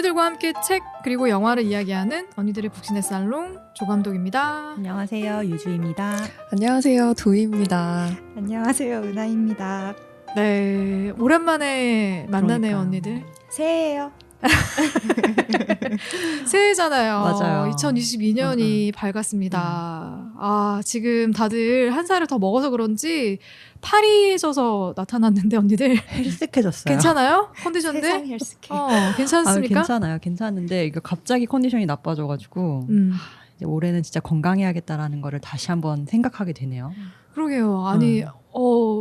언니들과 함께 책 그리고 영화를 이야기하는 언니들의 북신의 살롱 조감독입니다. 안녕하세요, 유주입니다. 안녕하세요, 도희입니다. 안녕하세요, 은하입니다. 네, 오랜만에 만나네요. 그러니까요. 언니들. 새해예요. 새해잖아요. 맞아요. 2022년이 밝았습니다. 아, 지금 다들 한 살을 더 먹어서 그런지 파리해져서 나타났는데 언니들 헬스케졌어요. 괜찮아요? 컨디션들? 세상 헬스케. 괜찮습니까? 괜찮아요. 괜찮은데 이거 갑자기 컨디션이 나빠져가지고 이제 올해는 진짜 건강해야겠다라는 거를 다시 한번 생각하게 되네요. 그러게요. 아니,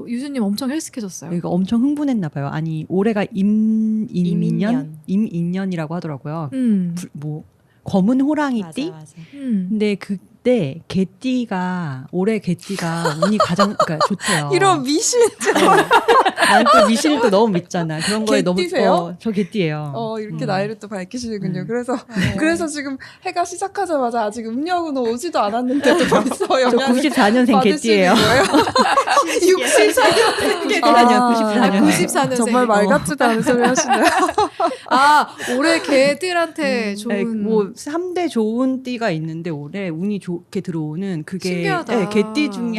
유주님 엄청 헬스케졌어요. 이거 엄청 흥분했나 봐요. 아니 올해가 임인년. 임인년이라고 하더라고요. 음. 뭐 검은 호랑이띠? 맞아. 근데 그때 개띠가 올해 개띠가 운이 가장 그러니까 좋대요. 이런 미신. 난 또 미신을 또 너무 믿잖아. 그런 거에 너무 개띠세요? 저 개띠예요. 이렇게 나이를 또 밝히시는군요. 음. 그래서 지금 해가 시작하자마자 아직 음력은 오지도 않았는데도 벌써 저 영향을 94년생 개띠예요. 64년생 개띠. 94년. 94년생. 정말 말 같지도 않은 소리 하시네요. 올해 개들한테 좋은. 네, 뭐 3대 좋은 띠가 있는데 올해 운이 좋게 들어오는 그게 신기하다. 네, 개띠 중에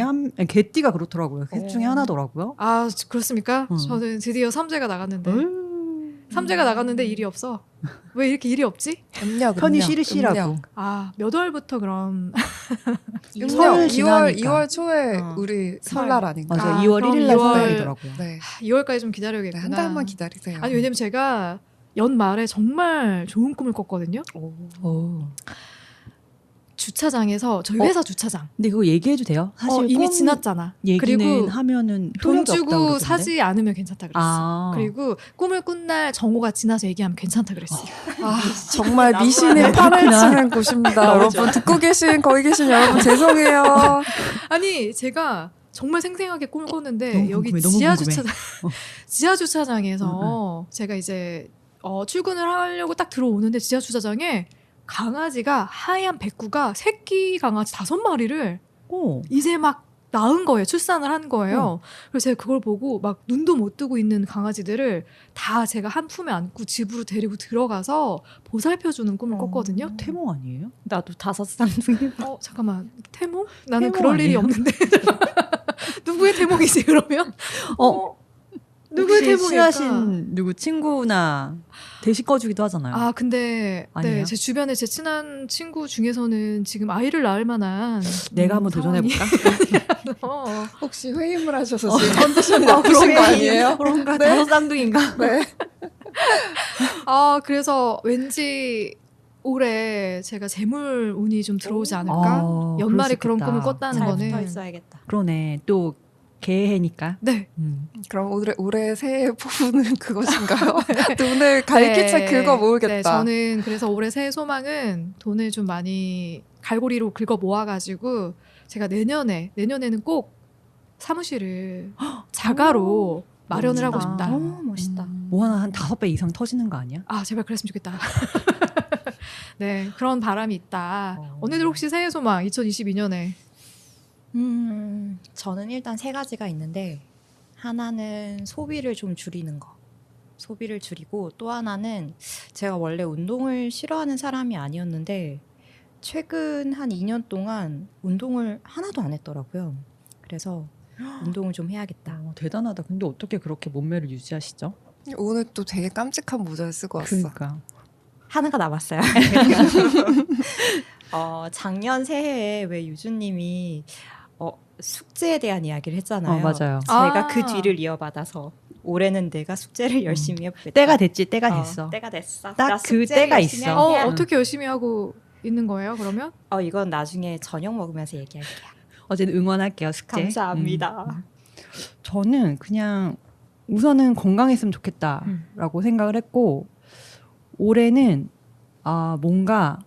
개띠가 그렇더라고요. 셋 중에 하나더라고요. 아, 그렇습니까? 음. 저는 드디어 삼재가 나갔는데. 삼재가 나갔는데 일이 없어. 왜 이렇게 일이 없지? 음력. 편히 싫으시라고. 몇 월부터 그럼. 설 2월 지나니까. 2월 초에 어. 우리 설날 아닌가? 맞아요. 아, 2월 그럼 1일 날 2월 생일이더라고요. 네. 2월까지 좀 네, 기다려야겠구나. 한 달만 기다리세요. 아니, 왜냐면 제가 연말에 정말 좋은 꿈을 꿨거든요. 주차장에서 저희 회사 주차장. 근데 그거 얘기해도 돼요? 사실 이미 꿈 지났잖아. 얘기는 그리고 하면은 돈 효력이 없다고 주고 그러던데? 사지 않으면 괜찮다 그랬어. 아. 그리고 꿈을 꾼 날 정오가 지나서 얘기하면 괜찮다 그랬어. 정말 미신이 판을 치는 곳입니다. 여러분 듣고 계신 거기 계신 여러분 죄송해요. 아니, 제가 정말 생생하게 꿈을 꿨는데 너무 여기 궁금해, 너무 지하 궁금해. 주차장 지하 주차장에서 제가 이제 출근을 하려고 딱 들어오는데 지하 주차장에 강아지가 하얀 백구가 새끼 강아지 5마리를 오. 이제 막 낳은 거예요. 출산을 한 거예요. 그래서 제가 그걸 보고 막 눈도 못 뜨고 있는 강아지들을 다 제가 한 품에 안고 집으로 데리고 들어가서 보살펴주는 꿈을 꿨거든요. 태몽 아니에요? 나도 5쌍둥이. 잠깐만. 태몽? 나는 태몽 그럴 일이 아니에요? 없는데. 누구의 태몽이지 그러면? 누구의 혹시 태몽일까? 친하신 누구 친구나 대식 꺼주기도 하잖아요. 근데 아니에요? 제 주변에 제 친한 친구 중에서는 지금 아이를 낳을 만한 내가 한번 상황이- 도전해볼까? 혹시 회임을 하셔서 지금 컨디션이 나쁘신 거 아니에요? 그런가? 네. 5쌍둥이인가? 네. 그래서 왠지 올해 제가 재물 운이 좀 들어오지 않을까? 아, 연말에 그럴 그런 수 있겠다. 꿈을 꿨다는 잘 거는 붙어 있어야겠다. 그러네. 또 개해니까. 네. 그럼 올해 새해 포부는 그것인가요? 오늘 갈기책 긁어 모으겠다. 네, 저는 그래서 올해 새해 소망은 돈을 좀 많이 갈고리로 긁어 모아가지고 제가 내년에는 꼭 사무실을 자가로 마련을 하고 멋지다. 싶다. 멋있다. 뭐 하나 한 5배 이상 터지는 거 아니야? 제발 그랬으면 좋겠다. 네, 그런 바람이 있다. 어. 언니들 혹시 새해 소망 2022년에 저는 일단 3가지가 있는데 하나는 소비를 좀 줄이는 거. 소비를 줄이고 또 하나는 제가 원래 운동을 싫어하는 사람이 아니었는데 최근 한 2년 동안 운동을 하나도 안 했더라고요. 그래서 운동을 좀 해야겠다. 대단하다. 근데 어떻게 그렇게 몸매를 유지하시죠? 오늘 또 되게 깜찍한 모자를 쓰고 왔어. 그러니까. 하나가 남았어요. 작년 새해에 왜 유주님이 숙제에 대한 이야기를 했잖아요. 맞아요. 제가 그 뒤를 이어받아서 올해는 내가 숙제를 열심히 해보겠다. 때가 됐지, 때가 됐어. 때가 됐어. 딱 나 그 숙제 때가 열심히 있어. 할게야. 어떻게 열심히 하고 있는 거예요? 그러면 이건 나중에 저녁 먹으면서 얘기할게요. 어쨌든 응원할게요, 숙제. 감사합니다. 저는 그냥 우선은 건강했으면 좋겠다라고 생각을 했고 올해는 뭔가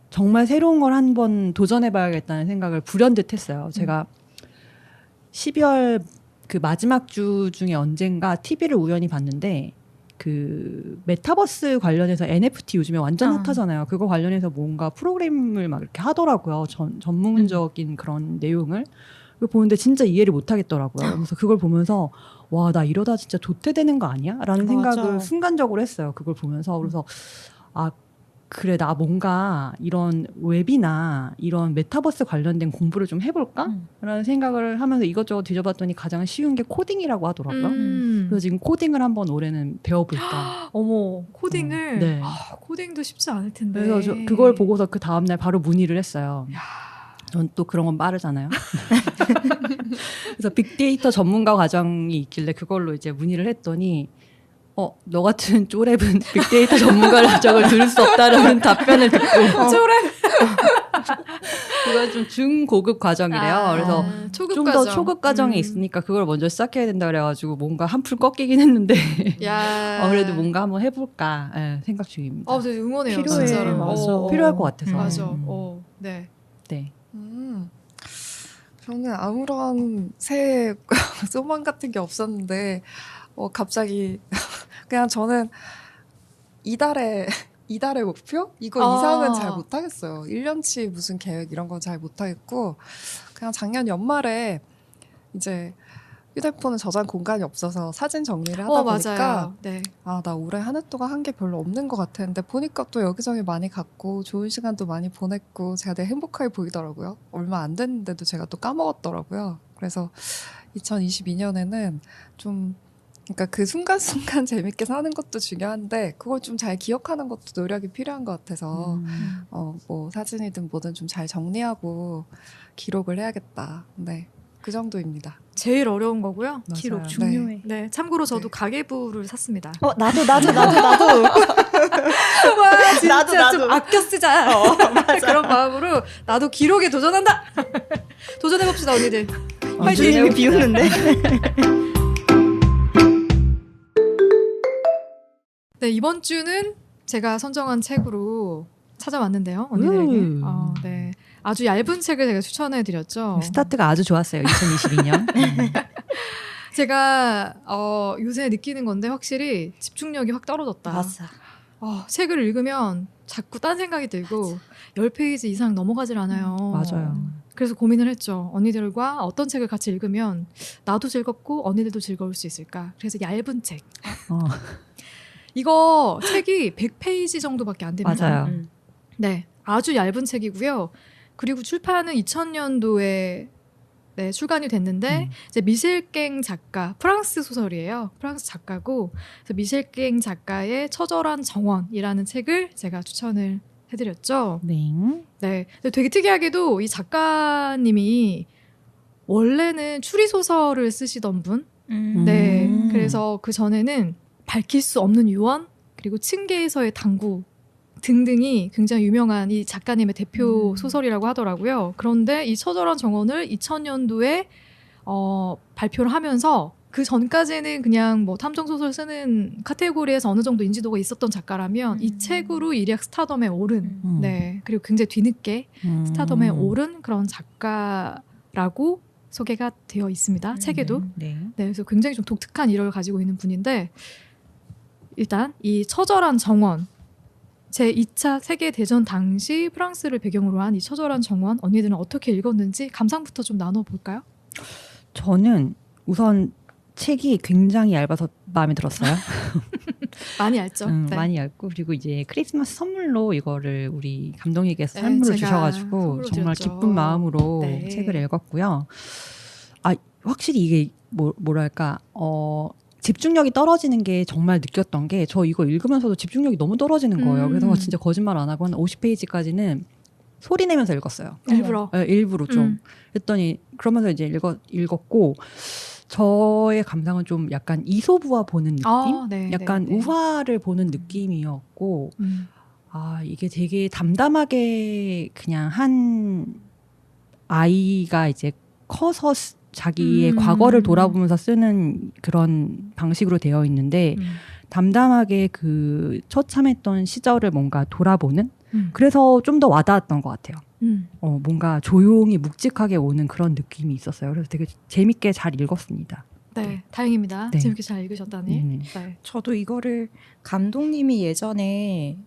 정말 새로운 걸 한번 도전해봐야겠다는 생각을 불현듯 했어요. 제가 12월 그 마지막 주 중에 언젠가 TV를 우연히 봤는데 그 메타버스 관련해서 NFT 요즘에 완전 핫하잖아요. 그거 관련해서 뭔가 프로그램을 막 이렇게 하더라고요. 전문적인 그런 내용을. 그걸 보는데 진짜 이해를 못 하겠더라고요. 그래서 그걸 보면서 와, 나 이러다 진짜 도태되는 거 아니야? 라는 생각을 맞아. 순간적으로 했어요. 그걸 보면서. 그래서 아, 그래, 나 뭔가 이런 웹이나 이런 메타버스 관련된 공부를 좀 해볼까? 라는 생각을 하면서 이것저것 뒤져봤더니 가장 쉬운 게 코딩이라고 하더라고요. 그래서 지금 코딩을 한번 올해는 배워볼까. 어머, 코딩을. 네. 코딩도 쉽지 않을 텐데. 그래서 그걸 보고서 그 다음날 바로 문의를 했어요. 전 또 그런 건 빠르잖아요. 그래서 빅데이터 전문가 과정이 있길래 그걸로 이제 문의를 했더니 너 같은 쪼렙은 빅데이터 전문가 과정을 들을 수 없다는 답변을 듣고 쪼렙. 그건 좀 중고급 과정이래요. 그래서 초급 좀 더 과정. 초급 과정이 있으니까 그걸 먼저 시작해야 된다 그래가지고 뭔가 한풀 꺾이긴 했는데 야. 그래도 뭔가 한번 해볼까 생각 중입니다. 되게 응원해요. 필요해. 진짜로. 맞아. 필요할 것 같아서. 맞아. 음. 네. 네. 저는 아무런 새해 소망 같은 게 없었는데 갑자기 그냥 저는 이달의 목표? 이거 이상은 잘 못하겠어요. 1년치 무슨 계획 이런 건 잘 못하겠고 그냥 작년 연말에 이제 휴대폰은 저장 공간이 없어서 사진 정리를 하다 보니까 맞아요. 네. 나 올해 한 해 동안 한 게 별로 없는 것 같았는데 보니까 또 여기저기 많이 갔고 좋은 시간도 많이 보냈고 제가 되게 행복하게 보이더라고요. 얼마 안 됐는데도 제가 또 까먹었더라고요. 그래서 2022년에는 좀 그러니까 그 순간순간 재밌게 사는 것도 중요한데 그걸 좀 잘 기억하는 것도 노력이 필요한 것 같아서 뭐 사진이든 뭐든 좀 잘 정리하고 기록을 해야겠다. 네, 그 정도입니다. 제일 어려운 거고요. 맞아요. 기록 중요해. 네. 참고로 저도 네. 가계부를 샀습니다. 나도. 와, 진짜 나도. 좀 아껴 쓰자. 그런 마음으로 나도 기록에 도전한다. 도전해봅시다, 언니들. 주인님이 비웃는데. 네, 이번 주는 제가 선정한 책으로 찾아왔는데요, 언니들에게. 네. 아주 얇은 책을 제가 추천해드렸죠. 스타트가 아주 좋았어요. 2022년. 제가 요새 느끼는 건데 확실히 집중력이 확 떨어졌다. 맞아. 책을 읽으면 자꾸 딴 생각이 들고 10페이지 이상 넘어가질 않아요. 맞아요. 그래서 고민을 했죠. 언니들과 어떤 책을 같이 읽으면 나도 즐겁고 언니들도 즐거울 수 있을까. 그래서 얇은 책. 이거 책이 100페이지 정도밖에 안 됩니다. 맞아요. 네, 아주 얇은 책이고요. 그리고 출판은 2000년도에 출간이 됐는데 이제 미셸 갱 작가, 프랑스 소설이에요. 프랑스 작가고 그래서 미셸 갱 작가의 처절한 정원이라는 책을 제가 추천을 해드렸죠. 네. 네, 근데 되게 특이하게도 이 작가님이 원래는 추리 소설을 쓰시던 분. 네, 그래서 그 전에는 밝힐 수 없는 유언 그리고 층계에서의 당구 등등이 굉장히 유명한 이 작가님의 대표 소설이라고 하더라고요. 그런데 이 처절한 정원을 2000년도에 발표를 하면서 그 전까지는 그냥 뭐 탐정 소설 쓰는 카테고리에서 어느 정도 인지도가 있었던 작가라면 이 책으로 일약 스타덤에 오른 네, 그리고 굉장히 뒤늦게 스타덤에 오른 그런 작가라고 소개가 되어 있습니다. 책에도. 네. 네, 그래서 굉장히 좀 독특한 일화를 가지고 있는 분인데 일단 이 처절한 정원 제2차 세계대전 당시 프랑스를 배경으로 한 이 처절한 정원 언니들은 어떻게 읽었는지 감상부터 좀 나눠볼까요? 저는 우선 책이 굉장히 얇아서 마음에 들었어요. 많이 얇죠. 네. 많이 얇고 그리고 이제 크리스마스 선물로 이거를 우리 감독님께서 네, 선물로 제가 주셔가지고 선물로 정말 드렸죠. 기쁜 마음으로 네. 책을 읽었고요. 확실히 이게 뭐랄까 집중력이 떨어지는 게 정말 느꼈던 게 저 이거 읽으면서도 집중력이 너무 떨어지는 거예요. 그래서 진짜 거짓말 안 하고 한 50페이지까지는 소리 내면서 읽었어요. 일부러. 네, 일부러 좀. 했더니 그러면서 이제 읽었고 저의 감상은 좀 약간 이솝우화 보는 느낌? 네, 약간 네, 네. 우화를 보는 느낌이었고 이게 되게 담담하게 그냥 한 아이가 이제 커서 자기의 과거를 돌아보면서 쓰는 그런 방식으로 되어 있는데 담담하게 그 처참했던 시절을 뭔가 돌아보는 그래서 좀 더 와닿았던 것 같아요. 뭔가 조용히 묵직하게 오는 그런 느낌이 있었어요. 그래서 되게 재밌게 잘 읽었습니다. 네, 다행입니다. 네. 재밌게 잘 읽으셨다니. 네네. 네. 저도 이거를 감독님이 예전에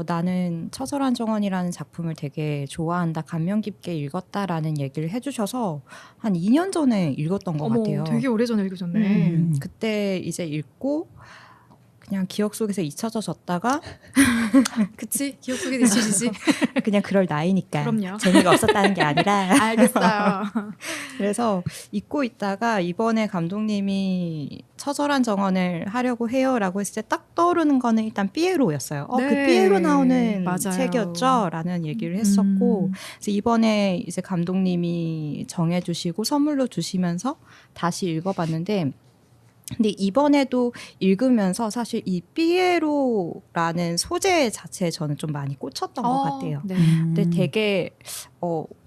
나는 처절한 정원이라는 작품을 되게 좋아한다, 감명 깊게 읽었다라는 얘기를 해주셔서 한 2년 전에 읽었던 것 어머, 같아요. 되게 오래전에 읽으셨네. 그때 이제 읽고 그냥 기억 속에서 잊혀졌다가 그치? 기억 속에 잊혀지지. 그냥 그럴 나이니까 그럼요. 재미가 없었다는 게 아니라 알겠어요. 그래서 잊고 있다가 이번에 감독님이 처절한 정원을 하려고 해요라고 했을 때 딱 떠오르는 거는 일단 삐에로였어요. 네. 그 삐에로 나오는 맞아요. 책이었죠? 라는 얘기를 했었고 그래서 이번에 이제 감독님이 정해주시고 선물로 주시면서 다시 읽어봤는데 근데 이번에도 읽으면서 사실 이 삐에로라는 소재 자체에 저는 좀 많이 꽂혔던 것 같아요. 네. 근데 되게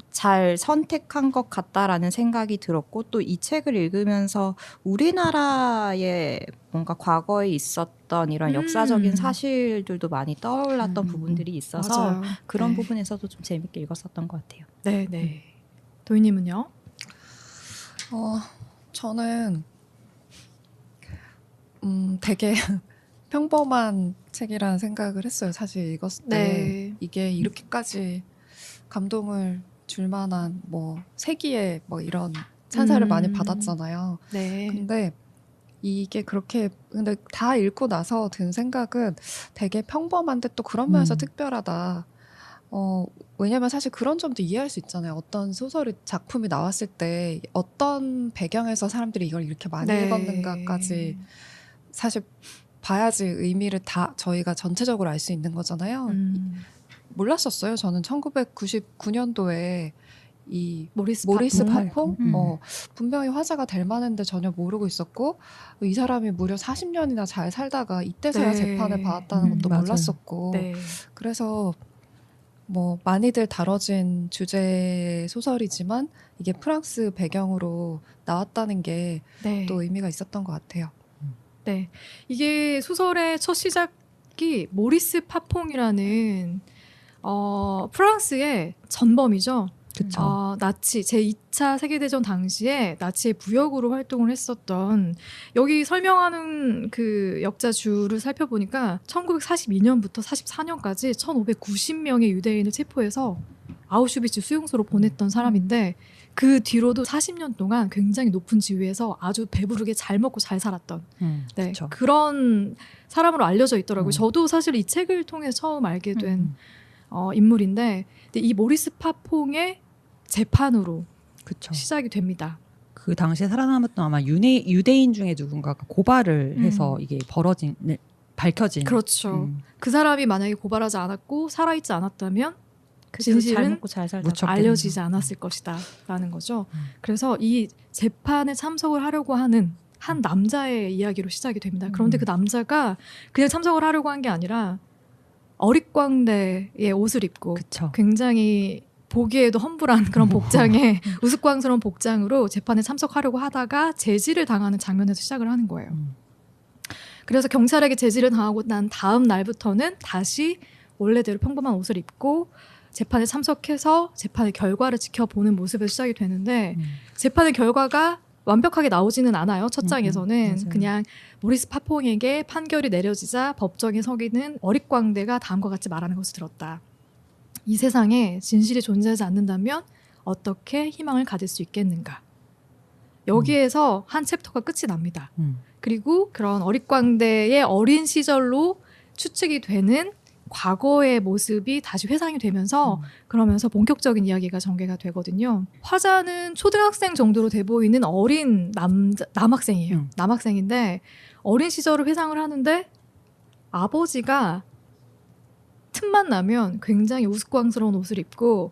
잘 선택한 것 같다라는 생각이 들었고 또 이 책을 읽으면서 우리나라의 뭔가 과거에 있었던 이런 역사적인 사실들도 많이 떠올랐던 부분들이 있어서 맞아요. 그런 네. 부분에서도 좀 재밌게 읽었었던 것 같아요. 네, 네. 도희님은요? 저는 되게 평범한 책이라는 생각을 했어요. 사실 읽었을 때 네. 이게 이렇게까지 감동을 줄 만한 뭐 세기의 뭐 이런 찬사를 많이 받았잖아요. 네. 근데 이게 그렇게 근데 다 읽고 나서 든 생각은 되게 평범한데 또 그런 면에서 특별하다. 왜냐면 사실 그런 점도 이해할 수 있잖아요. 어떤 소설이 작품이 나왔을 때 어떤 배경에서 사람들이 이걸 이렇게 많이 네. 읽었는가까지 사실 봐야지 의미를 다 저희가 전체적으로 알 수 있는 거잖아요. 몰랐었어요. 저는 1999년도에 이 모리스 파퐁 음. 분명히 화제가 될 만한데 전혀 모르고 있었고 이 사람이 무려 40년이나 잘 살다가 이때서야 네. 재판을 받았다는 것도 맞아요. 몰랐었고 네. 그래서 뭐 많이들 다뤄진 주제 소설이지만 이게 프랑스 배경으로 나왔다는 게 또 네. 의미가 있었던 것 같아요. 네. 이게 소설의 첫 시작이 모리스 파퐁이라는 프랑스의 전범이죠. 그쵸. 나치 제2차 세계대전 당시에 나치의 부역으로 활동을 했었던 여기 설명하는 그 역자주를 살펴보니까 1942년부터 44년까지 1590명의 유대인을 체포해서 아우슈비츠 수용소로 보냈던 사람인데 그 뒤로도 40년 동안 굉장히 높은 지위에서 아주 배부르게 잘 먹고 잘 살았던 네, 그쵸. 그런 사람으로 알려져 있더라고요. 음. 저도 사실 이 책을 통해 처음 알게 된 인물인데 근데 이 모리스 파퐁의 재판으로 그쵸. 시작이 됩니다. 그 당시에 살아남았던 아마 유대인 중에 누군가가 고발을 해서 이게 밝혀진. 그렇죠. 그 사람이 만약에 고발하지 않았고 살아있지 않았다면 그 잘 진실은 먹고 잘 살다 무척 알려지지 않았을 것이다 라는 거죠. 그래서 이 재판에 참석을 하려고 하는 한 남자의 이야기로 시작이 됩니다. 그런데 그 남자가 그냥 참석을 하려고 한 게 아니라 어릿광대의 옷을 입고 그쵸. 굉장히 보기에도 험불한 그런 복장에 우스꽝스러운 복장으로 재판에 참석하려고 하다가 제지를 당하는 장면에서 시작을 하는 거예요. 그래서 경찰에게 제지를 당하고 난 다음 날부터는 다시 원래대로 평범한 옷을 입고 재판에 참석해서 재판의 결과를 지켜보는 모습에서 시작이 되는데 재판의 결과가 완벽하게 나오지는 않아요. 첫 장에서는 맞아요. 그냥 모리스 파퐁에게 판결이 내려지자 법정에 서기는 어릿광대가 다음과 같이 말하는 것을 들었다. 이 세상에 진실이 존재하지 않는다면 어떻게 희망을 가질 수 있겠는가. 여기에서 한 챕터가 끝이 납니다. 그리고 그런 어릿광대의 어린 시절로 추측이 되는 과거의 모습이 다시 회상이 되면서 그러면서 본격적인 이야기가 전개가 되거든요. 화자는 초등학생 정도로 돼 보이는 어린 남학생이에요. 남학생인데 어린 시절을 회상을 하는데 아버지가 틈만 나면 굉장히 우스꽝스러운 옷을 입고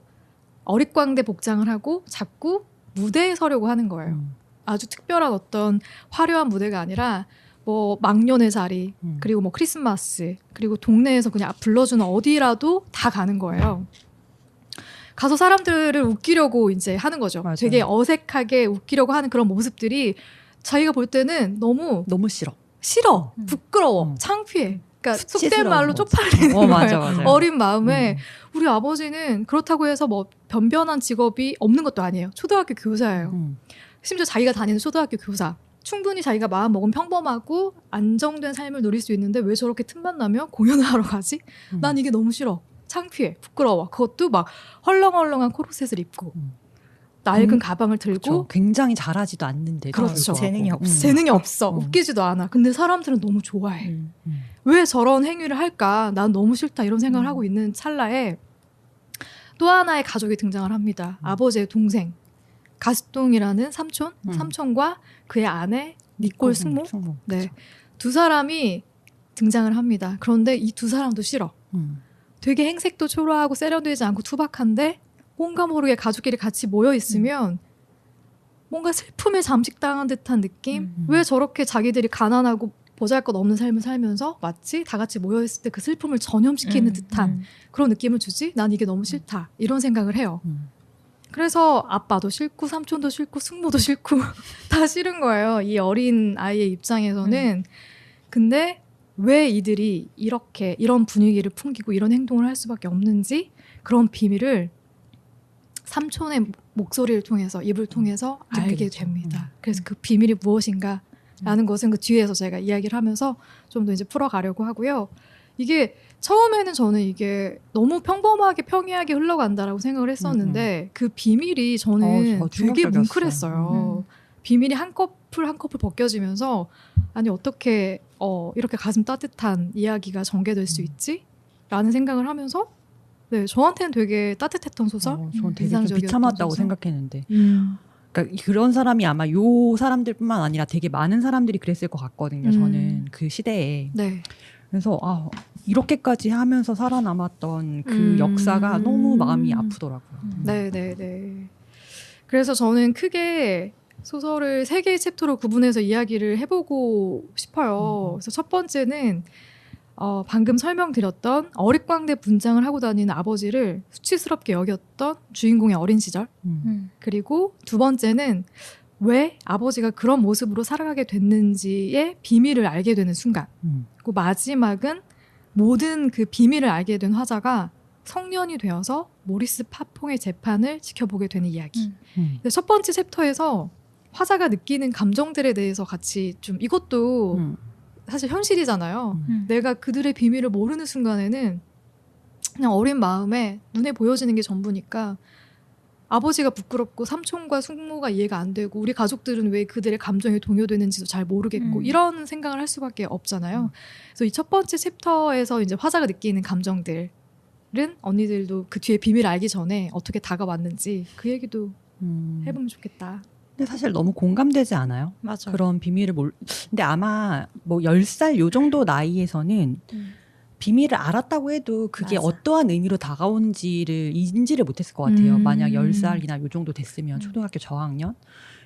어릿광대 복장을 하고 자꾸 무대에 서려고 하는 거예요. 아주 특별한 어떤 화려한 무대가 아니라 뭐 망년의 자리 그리고 뭐 크리스마스 그리고 동네에서 그냥 불러주는 어디라도 다 가는 거예요. 가서 사람들을 웃기려고 이제 하는 거죠. 맞아요. 되게 어색하게 웃기려고 하는 그런 모습들이 자기가 볼 때는 너무 싫어, 부끄러워, 창피해. 그러니까 속된 수치스러운 말로 거지. 쪽팔리는 거예요. 맞아요. 어린 마음에 우리 아버지는 그렇다고 해서 뭐 변변한 직업이 없는 것도 아니에요. 초등학교 교사예요. 심지어 자기가 다니는 초등학교 교사 충분히 자기가 마음 먹으면 평범하고 안정된 삶을 누릴 수 있는데 왜 저렇게 틈만 나면 공연을 하러 가지? 난 이게 너무 싫어. 창피해. 부끄러워. 그것도 막 헐렁헐렁한 코르셋을 입고 낡은 가방을 들고 그렇죠. 굉장히 잘하지도 않는데 그렇죠. 재능이 없어. 재능이 없어. 웃기지도 않아. 근데 사람들은 너무 좋아해. 왜 저런 행위를 할까? 난 너무 싫다. 이런 생각을 하고 있는 찰나에 또 하나의 가족이 등장을 합니다. 아버지의 동생 가스동이라는 삼촌, 삼촌과 그의 아내 니콜 승모. 네, 두 사람이 등장을 합니다. 그런데 이 두 사람도 싫어. 되게 행색도 초라하고 세련되지 않고 투박한데 뭔가 모르게 가족끼리 같이 모여 있으면 뭔가 슬픔에 잠식당한 듯한 느낌? 왜 저렇게 자기들이 가난하고 보잘것없는 삶을 살면서 마치 다 같이 모여있을 때 그 슬픔을 전염시키는 듯한 그런 느낌을 주지? 난 이게 너무 싫다. 이런 생각을 해요. 그래서 아빠도 싫고 삼촌도 싫고 숙모도 싫고 다 싫은 거예요. 이 어린 아이의 입장에서는. 근데 왜 이들이 이렇게 이런 분위기를 풍기고 이런 행동을 할 수밖에 없는지 그런 비밀을 삼촌의 목소리를 통해서 입을 통해서 알게 됩니다. 그래서 그 비밀이 무엇인가 라는 것은 그 뒤에서 제가 이야기를 하면서 좀 더 이제 풀어가려고 하고요. 이게 처음에는 저는 이게 너무 평범하게 평이하게 흘러간다라고 생각을 했었는데 그 비밀이 저는 되게 뭉클했어요. 비밀이 한 커플 한 커플 벗겨지면서 아니 어떻게 이렇게 가슴 따뜻한 이야기가 전개될 수 있지? 라는 생각을 하면서 네, 저한테는 되게 따뜻했던 소설. 저는 되게 좀 비참하다고 소설. 생각했는데 그러니까 그런 사람이 아마 요 사람들뿐만 아니라 되게 많은 사람들이 그랬을 것 같거든요. 저는 그 시대에. 네. 그래서 이렇게까지 하면서 살아남았던 그 역사가 너무 마음이 아프더라고요. 네. 그래서 저는 크게 소설을 3개의 챕터로 구분해서 이야기를 해보고 싶어요. 그래서 첫 번째는 방금 설명드렸던 어릿광대 분장을 하고 다니는 아버지를 수치스럽게 여겼던 주인공의 어린 시절. 그리고 두 번째는 왜 아버지가 그런 모습으로 살아가게 됐는지의 비밀을 알게 되는 순간. 그리고 마지막은 모든 그 비밀을 알게 된 화자가 성년이 되어서 모리스 파퐁의 재판을 지켜보게 되는 이야기. 근데 첫 번째 챕터에서 화자가 느끼는 감정들에 대해서 같이 좀 이것도 사실 현실이잖아요. 내가 그들의 비밀을 모르는 순간에는 그냥 어린 마음에 눈에 보여지는 게 전부니까 아버지가 부끄럽고 삼촌과 숙모가 이해가 안 되고 우리 가족들은 왜 그들의 감정에 동요되는지도 잘 모르겠고 이런 생각을 할 수밖에 없잖아요. 그래서 이 첫 번째 챕터에서 이제 화자가 느끼는 감정들은 언니들도 그 뒤에 비밀을 알기 전에 어떻게 다가왔는지 그 얘기도 해보면 좋겠다. 근데 사실 너무 공감되지 않아요? 맞아요. 그런 비밀을 근데 아마 뭐 10살 요 정도 나이에서는 비밀을 알았다고 해도 그게 맞아. 어떠한 의미로 다가오는지를 인지를 못했을 것 같아요. 만약 10살이나 요 정도 됐으면 초등학교 저학년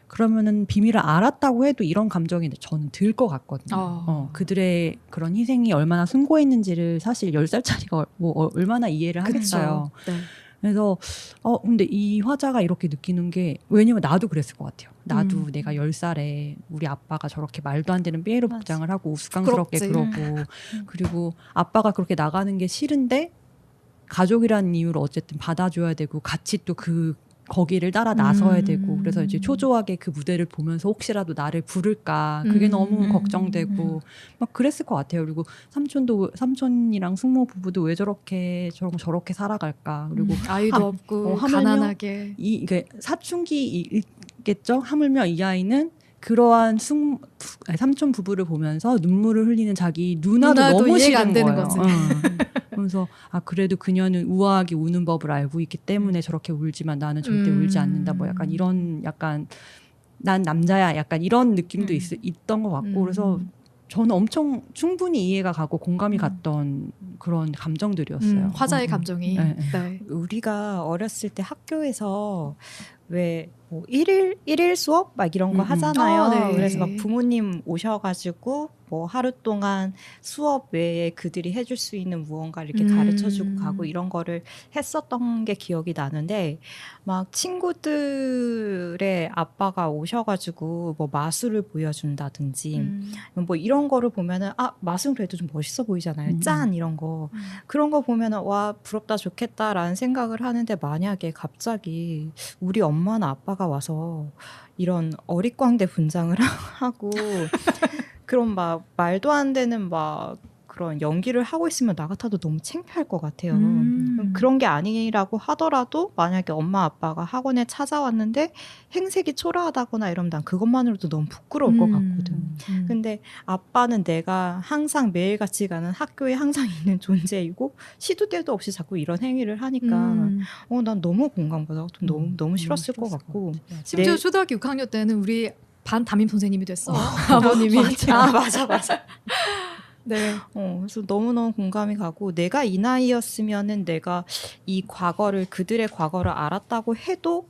그러면은 비밀을 알았다고 해도 이런 감정이 저는 들 것 같거든요. 그들의 그런 희생이 얼마나 숭고했는지를 사실 10살짜리가 뭐 얼마나 이해를 하겠어요. 네. 그래서 근데 이 화자가 이렇게 느끼는 게 왜냐면 나도 그랬을 것 같아요. 나도 내가 10살에 우리 아빠가 저렇게 말도 안 되는 삐에로 복장을 하고 우스꽝스럽게 그러고 그리고 아빠가 그렇게 나가는 게 싫은데 가족이라는 이유로 어쨌든 받아줘야 되고 같이 또 거기를 따라 나서야 되고 그래서 이제 초조하게 그 무대를 보면서 혹시라도 나를 부를까 그게 너무 걱정되고 막 그랬을 것 같아요. 그리고 삼촌이랑 숙모 부부도 왜 저렇게 저렇게 살아갈까. 그리고 아이도 없고 가난하게 이게 사춘기겠죠. 하물며 이 아이는 그러한 삼촌 부부를 보면서 눈물을 흘리는 자기 누나도 너무 이해가 싫은 안 되는 거예요. 거지. 그래서 그래도 그녀는 우아하게 우는 법을 알고 있기 때문에 저렇게 울지만 나는 절대 울지 않는다. 뭐 약간 이런 난 남자야 약간 이런 느낌도 있던 것 같고 그래서 저는 엄청 충분히 이해가 가고 공감이 갔던 그런 감정들이었어요. 화자의 감정이. 네. 우리가 어렸을 때 학교에서 왜 뭐 일일 수업 막 이런 거 하잖아요. 네. 그래서 막 부모님 오셔가지고 뭐 하루 동안 수업 외에 그들이 해줄 수 있는 무언가를 이렇게 음. 가르쳐주고 가고 이런 거를 했었던 게 기억이 나는데 막 친구들의 아빠가 오셔가지고 뭐 마술을 보여준다든지 뭐 이런 거를 보면은 마술은 그래도 좀 멋있어 보이잖아요. 짠 이런 거 그런 거 보면은 와 부럽다 좋겠다라는 생각을 하는데 만약에 갑자기 우리 엄마나 아빠가 와서 이런 어릿광대 분장을 하고 그런 막 말도 안 되는 막 그런 연기를 하고 있으면 나 같아도 너무 창피할 것 같아요. 그런 게 아니라고 하더라도 만약에 엄마 아빠가 학원에 찾아왔는데 행색이 초라하다거나 이러면 난 그것만으로도 너무 부끄러울 것 같거든. 근데 아빠는 내가 항상 매일같이 가는 학교에 항상 있는 존재이고 시도 때도 없이 자꾸 이런 행위를 하니까 난 너무 공감받아. 너무 싫었을 것 같고. 심지어 초등학교 6학년 때는 우리 반 담임 선생님이 됐어. 아버님이. 맞아. 네. 그래서 너무너무 공감이 가고 내가 이 나이였으면은 내가 이 과거를 그들의 과거를 알았다고 해도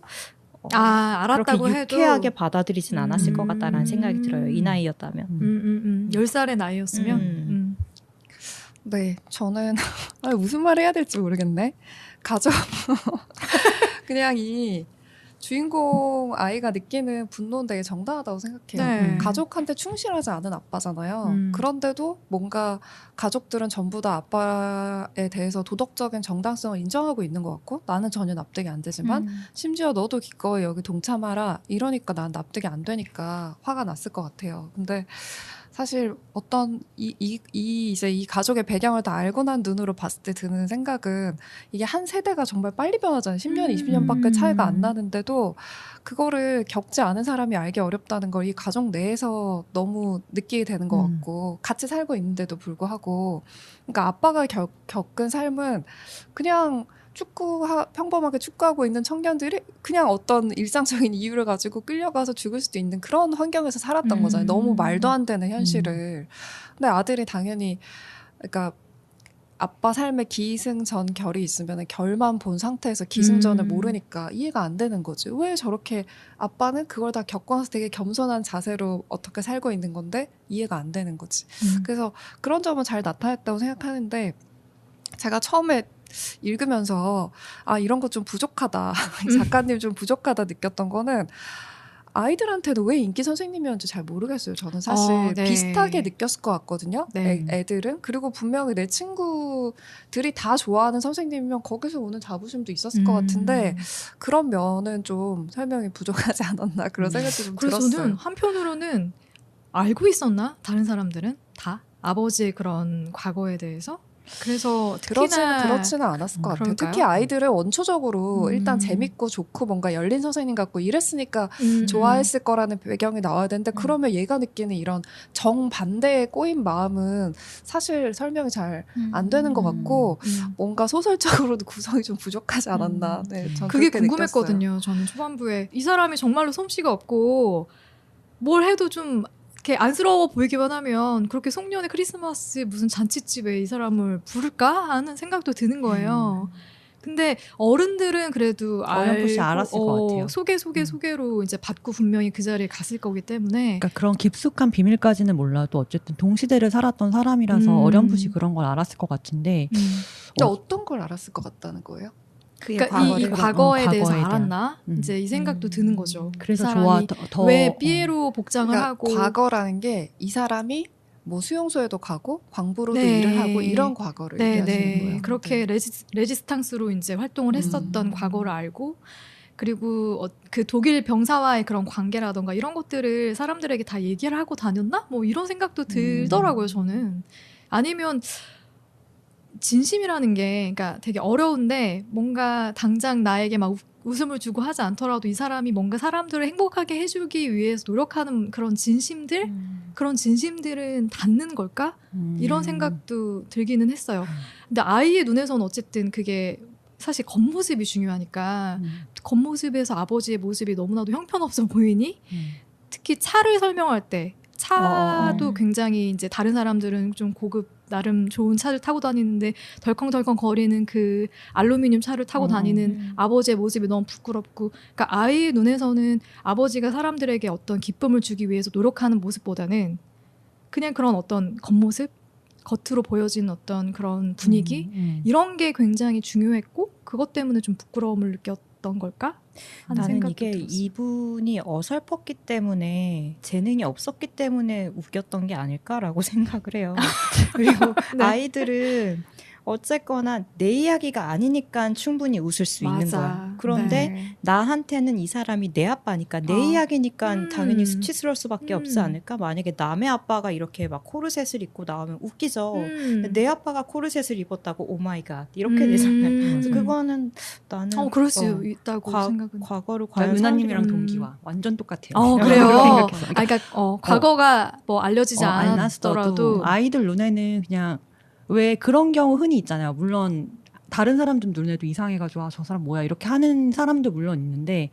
알았다고 그렇게 해도 유쾌하게 받아들이진 않았을 것 같다라는 생각이 들어요. 이 나이였다면. 10살의 나이였으면. 네, 저는 무슨 말을 해야 될지 모르겠네. 가족 그냥 이 주인공 아이가 느끼는 분노는 되게 정당하다고 생각해요. 네. 가족한테 충실하지 않은 아빠잖아요. 그런데도 뭔가 가족들은 전부 다 아빠에 대해서 도덕적인 정당성을 인정하고 있는 것 같고 나는 전혀 납득이 안 되지만 심지어 너도 기꺼이 여기 동참하라 이러니까 난 납득이 안 되니까 화가 났을 것 같아요. 근데 사실 어떤 이제 이 가족의 배경을 다 알고 난 눈으로 봤을 때 드는 생각은 이게 한 세대가 정말 빨리 변하잖아요. 10년, 20년밖에 차이가 안 나는데도 그거를 겪지 않은 사람이 알기 어렵다는 걸 이 가족 내에서 너무 느끼게 되는 것 같고 같이 살고 있는데도 불구하고 그러니까 아빠가 겪은 삶은 그냥 평범하게 축구하고 있는 청년들이 그냥 어떤 일상적인 이유를 가지고 끌려가서 죽을 수도 있는 그런 환경에서 살았던 거잖아요. 너무 말도 안 되는 현실을. 근데 아들이 당연히 그러니까 아빠 삶에 기승전결이 있으면 결만 본 상태에서 기승전을 모르니까 이해가 안 되는 거지. 왜 저렇게 아빠는 그걸 다 겪고 나서 되게 겸손한 자세로 어떻게 살고 있는 건데 이해가 안 되는 거지. 그래서 그런 점은 잘 나타냈다고 생각하는데 제가 처음에 읽으면서 이런 거 좀 부족하다. 작가님 좀 부족하다 느꼈던 거는 아이들한테도 왜 인기 선생님이었는지 잘 모르겠어요. 저는 사실 네. 비슷하게 느꼈을 것 같거든요. 네. 애들은. 그리고 분명히 내 친구들이 다 좋아하는 선생님이면 거기서 오는 자부심도 있었을 것 같은데 그런 면은 좀 설명이 부족하지 않았나 그런 생각이 좀 그래서 들었어요. 저는 한편으로는 알고 있었나? 다른 사람들은 다? 아버지의 그런 과거에 대해서? 그래서 특히나 그렇지는 않았을 것 같아요. 그럴까요? 특히 아이들은 원초적으로 일단 재밌고 좋고 뭔가 열린 선생님 같고 이랬으니까 좋아했을 거라는 배경이 나와야 되는데 그러면 얘가 느끼는 이런 정반대의 꼬인 마음은 사실 설명이 잘 안 되는 것 같고 뭔가 소설적으로도 구성이 좀 부족하지 않았나. 네, 전 그게 그렇게 궁금했거든요. 저는 초반부에 이 사람이 정말로 솜씨가 없고 뭘 해도 좀 이렇게 안쓰러워 보이기만 하면 그렇게 송년회 크리스마스 무슨 잔치집에 이 사람을 부를까 하는 생각도 드는 거예요. 근데 어른들은 그래도 어렴풋이 알았을 것 같아요. 소개로 이제 받고 분명히 그 자리에 갔을 거기 때문에. 그러니까 그런 깊숙한 비밀까지는 몰라도 어쨌든 동시대를 살았던 사람이라서 어렴풋이 그런 걸 알았을 것 같은데. 근데 어떤 걸 알았을 것 같다는 거예요? 그러니까 이 과거에 대해서 알았나? 이제 이 생각도 드는 거죠. 그래서 왜 삐에로 복장을 그러니까 하고 과거라는 게 이 사람이 뭐 수용소에도 가고 광부로도 일을 하고 이런 과거를 얘기하시는 거예요. 그렇게 레지스탕스로 이제 활동을 했었던 과거를 알고 그리고 그 독일 병사와의 그런 관계라던가 이런 것들을 사람들에게 다 얘기를 하고 다녔나? 뭐 이런 생각도 들더라고요. 저는. 아니면 진심이라는 게 그러니까 되게 어려운데 뭔가 당장 나에게 막 웃음을 주고 하지 않더라도 이 사람이 뭔가 사람들을 행복하게 해주기 위해서 노력하는 그런 진심들 그런 진심들은 닿는 걸까? 이런 생각도 들기는 했어요. 근데 아이의 눈에서는 어쨌든 그게 사실 겉모습이 중요하니까 겉모습에서 아버지의 모습이 너무나도 형편없어 보이니 특히 차를 설명할 때 차도 굉장히 이제 다른 사람들은 좀 고급 나름 좋은 차를 타고 다니는데 덜컹덜컹 거리는 그 알루미늄 차를 타고 다니는 아버지의 모습이 너무 부끄럽고 그러니까 아이의 눈에서는 아버지가 사람들에게 어떤 기쁨을 주기 위해서 노력하는 모습보다는 그냥 그런 어떤 겉모습, 겉으로 보여지는 어떤 그런 분위기 이런 게 굉장히 중요했고 그것 때문에 좀 부끄러움을 느꼈던 걸까? 하는 나는 생각도 이게 들었어. 이분이 어설펐기 때문에 재능이 없었기 때문에 웃겼던 게 아닐까라고 생각을 해요. 그리고 네. 아이들은 어쨌거나 내 이야기가 아니니까 충분히 웃을 수 있는 맞아. 거야. 그런데 네. 나한테는 이 사람이 내 아빠니까 내 이야기니까 당연히 수치스러울 수밖에 없지 않을까? 만약에 남의 아빠가 이렇게 막 코르셋을 입고 나오면 웃기죠. 내 아빠가 코르셋을 입었다고 오마이갓 이렇게 되잖아요. 그래서 그거는 나는 그럴 수 있다고 생각은. 과거를 나 과연 유나님이랑 사람들이- 동기와 완전 똑같아요. 그래요. 그러니까 그러니까 과거가 뭐 알려지지 않았더라도 아이들 눈에는 그냥 왜 그런 경우 흔히 있잖아요. 물론 다른 사람들 눈에도 이상해가지고 저 사람 뭐야 이렇게 하는 사람도 물론 있는데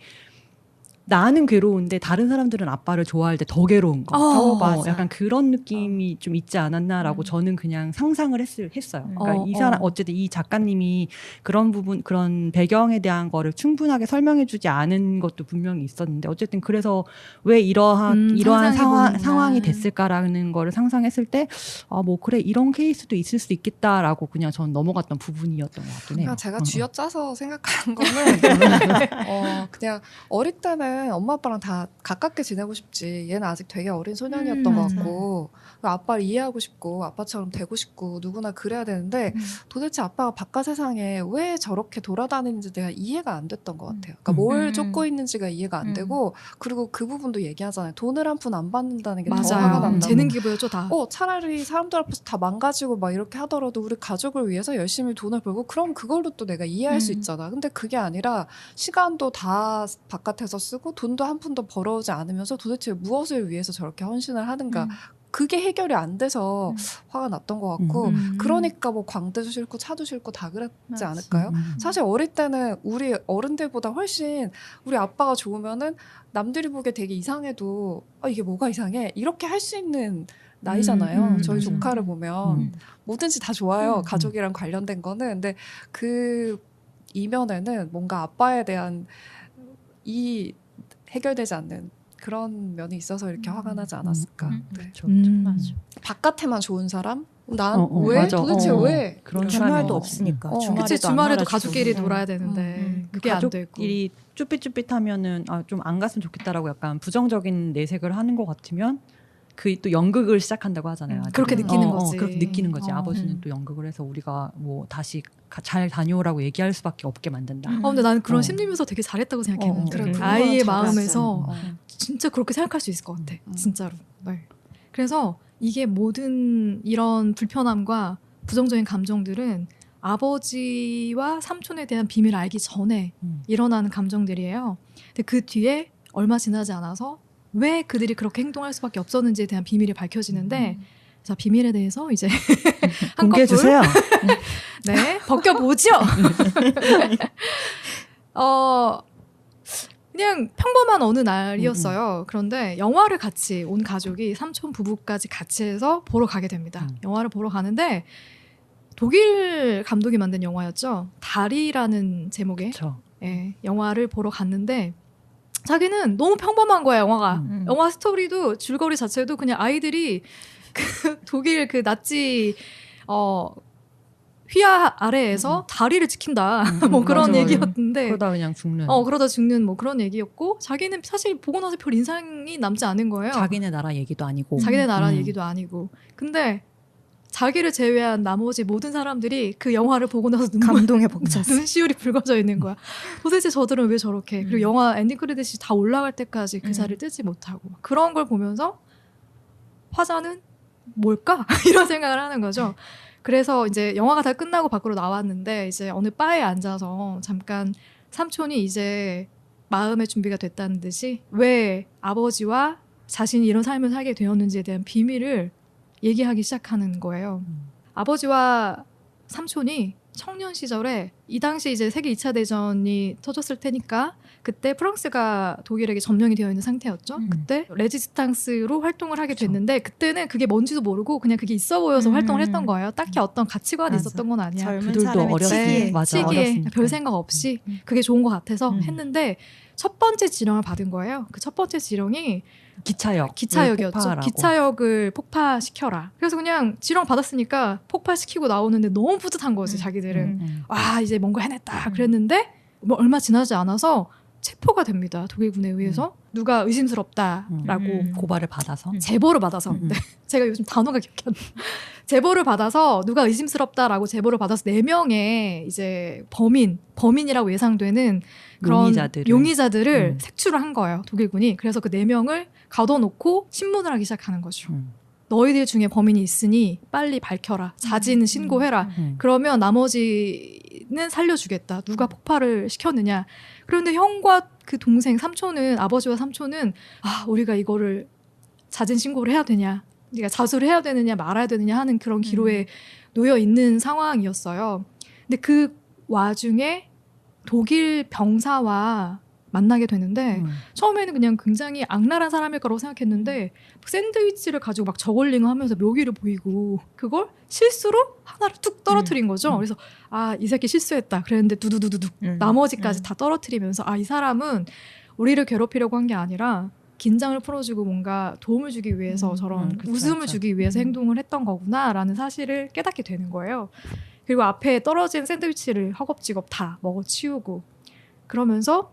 나는 괴로운데 다른 사람들은 아빠를 좋아할 때 더 괴로운 거. 맞아. 약간 그런 느낌이 좀 있지 않았나라고 저는 그냥 상상을 했어요. 그러니까 이 사람 어쨌든 이 작가님이 그런 부분 그런 배경에 대한 거를 충분하게 설명해주지 않은 것도 분명히 있었는데 어쨌든 그래서 왜 이러한 상황이 됐을까라는 거를 상상했을 때 뭐 그래 이런 케이스도 있을 수 있겠다라고 그냥 전 넘어갔던 부분이었던 것 같긴 해요. 그러니까 제가 쥐어짜서 생각하는 거는 그냥 어릴 때는 엄마 아빠랑 다 가깝게 지내고 싶지. 얘는 아직 되게 어린 소년이었던 것 같고 아빠를 이해하고 싶고 아빠처럼 되고 싶고 누구나 그래야 되는데 도대체 아빠가 바깥 세상에 왜 저렇게 돌아다니는지 내가 이해가 안 됐던 것 같아요. 그러니까 뭘 쫓고 있는지가 이해가 안 되고 그리고 그 부분도 얘기하잖아요. 돈을 한 푼 안 받는다는 게 더 화가 난다고. 재능 기부였죠 다. 차라리 사람들 앞에서 다 망가지고 막 이렇게 하더라도 우리 가족을 위해서 열심히 돈을 벌고 그럼 그걸로 또 내가 이해할 수 있잖아. 근데 그게 아니라 시간도 다 바깥에서 쓰고 돈도 한 푼도 벌어오지 않으면서 도대체 무엇을 위해서 저렇게 헌신을 하는가. 그게 해결이 안 돼서 화가 났던 것 같고 그러니까 뭐 광대도 싫고 차도 싫고 다 그랬지 않을까요? 사실 어릴 때는 우리 어른들보다 훨씬 우리 아빠가 좋으면은 남들이 보기에 되게 이상해도 이게 뭐가 이상해? 이렇게 할 수 있는 나이잖아요. 저희 조카를 보면 뭐든지 다 좋아요. 가족이랑 관련된 거는. 근데 그 이면에는 뭔가 아빠에 대한 이 해결되지 않는 그런 면이 있어서 이렇게 화가 나지 않았을까. 네. 그렇죠. 맞아. 바깥에만 좋은 사람? 난 왜? 맞아. 도대체 왜? 그런 주말도 사람이 없으니까. 그치, 주말에도 가족끼리 놀아 놀아야 되는데 그게 안 되고. 가족끼리 쭈삣쭈삣하면은 좀 안 갔으면 좋겠다라고 약간 부정적인 내색을 하는 것 같으면 그 또 연극을 시작한다고 하잖아요. 그렇게 느끼는 거지. 그렇게 느끼는 거지. 아버지는 또 연극을 해서 우리가 뭐 다시 잘 다녀오라고 얘기할 수밖에 없게 만든다. 근데 나는 그런 심리묘사 되게 잘했다고 생각했는데 그래, 아이의 그건 마음에서 잘했어. 진짜 그렇게 생각할 수 있을 것 같아. 진짜로. 네. 그래서 이게 모든 이런 불편함과 부정적인 감정들은 아버지와 삼촌에 대한 비밀을 알기 전에 일어나는 감정들이에요. 근데 그 뒤에 얼마 지나지 않아서 왜 그들이 그렇게 행동할 수밖에 없었는지에 대한 비밀이 밝혀지는데 자, 비밀에 대해서 이제 공개해 주세요. 네, 벗겨보죠. 그냥 평범한 어느 날이었어요. 그런데 영화를 같이 온 가족이 삼촌 부부까지 같이 해서 보러 가게 됩니다. 영화를 보러 가는데 독일 감독이 만든 영화였죠. 달이라는 제목의 영화를 보러 갔는데 자기는 너무 평범한 거야, 영화가. 영화 스토리도 줄거리 자체도 그냥 아이들이 그 독일 그 나치 휘하 아래에서 다리를 지킨다. 뭐 그런 맞아. 얘기였는데. 그러다 그냥 죽는. 그러다 죽는 뭐 그런 얘기였고 자기는 사실 보고 나서 별 인상이 남지 않은 거예요. 자기네 나라 얘기도 아니고. 자기네 나라 얘기도 아니고. 근데 자기를 제외한 나머지 모든 사람들이 그 영화를 보고 나서 감동에 벅찼어. 눈시울이 붉어져 있는 거야. 도대체 저들은 왜 저렇게. 그리고 영화 엔딩 크레딧이 다 올라갈 때까지 그 자리를 뜨지 못하고. 그런 걸 보면서 화자는 뭘까? 이런 생각을 하는 거죠. 그래서 이제 영화가 다 끝나고 밖으로 나왔는데 이제 어느 바에 앉아서 잠깐 삼촌이 이제 마음의 준비가 됐다는 듯이 왜 아버지와 자신이 이런 삶을 살게 되었는지에 대한 비밀을 얘기하기 시작하는 거예요. 아버지와 삼촌이 청년 시절에 이 당시 이제 세계 2차 대전이 터졌을 테니까 그때 프랑스가 독일에게 점령이 되어 있는 상태였죠. 그때 레지스탕스로 활동을 하게 됐는데 그때는 그게 뭔지도 모르고 그냥 그게 있어 보여서 활동을 했던 거예요. 딱히 어떤 가치관이 있었던 건 아니야. 젊은 그들도 사람의 어렸을 시기에 어렸으니까. 별 생각 없이 그게 좋은 것 같아서 했는데 첫 번째 지령을 받은 거예요. 그 첫 번째 지령이 기차역이었죠. 폭파하라고. 기차역을 폭파시켜라. 그래서 그냥 지령 받았으니까 폭파시키고 나오는데 너무 뿌듯한 거지 자기들은. 와 이제 뭔가 해냈다 그랬는데 뭐 얼마 지나지 않아서 체포가 됩니다. 독일군에 의해서 누가 의심스럽다라고 고발을 받아서 제보를 받아서 네. 제가 요즘 단어가 기억이 안 나. 제보를 받아서 누가 의심스럽다라고 제보를 받아서 4명의 이제 범인이라고 예상되는 그런 용의자들을 색출을 한 거예요. 독일군이. 그래서 그 4명을 가둬놓고 신문을 하기 시작하는 거죠. 너희들 중에 범인이 있으니 빨리 밝혀라. 자진 신고해라. 그러면 나머지는 살려주겠다. 누가 폭발을 시켰느냐. 그런데 형과 그 동생, 삼촌은, 아버지와 삼촌은 우리가 이거를 자진 신고를 해야 되냐. 네가 자수를 해야 되느냐 말아야 되느냐 하는 그런 기로에 놓여 있는 상황이었어요. 근데 그 와중에 독일 병사와 만나게 되는데 처음에는 그냥 굉장히 악랄한 사람일 거라고 생각했는데 샌드위치를 가지고 막 저걸링을 하면서 묘기를 보이고 그걸 실수로 하나를 툭 떨어뜨린 거죠. 그래서 이 새끼 실수했다 그랬는데 두두두두둑 나머지까지 다 떨어뜨리면서 이 사람은 우리를 괴롭히려고 한 게 아니라 긴장을 풀어주고 뭔가 도움을 주기 위해서 저런 웃음을 주기 위해서 행동을 했던 거구나라는 사실을 깨닫게 되는 거예요. 그리고 앞에 떨어진 샌드위치를 허겁지겁 다 먹어치우고 그러면서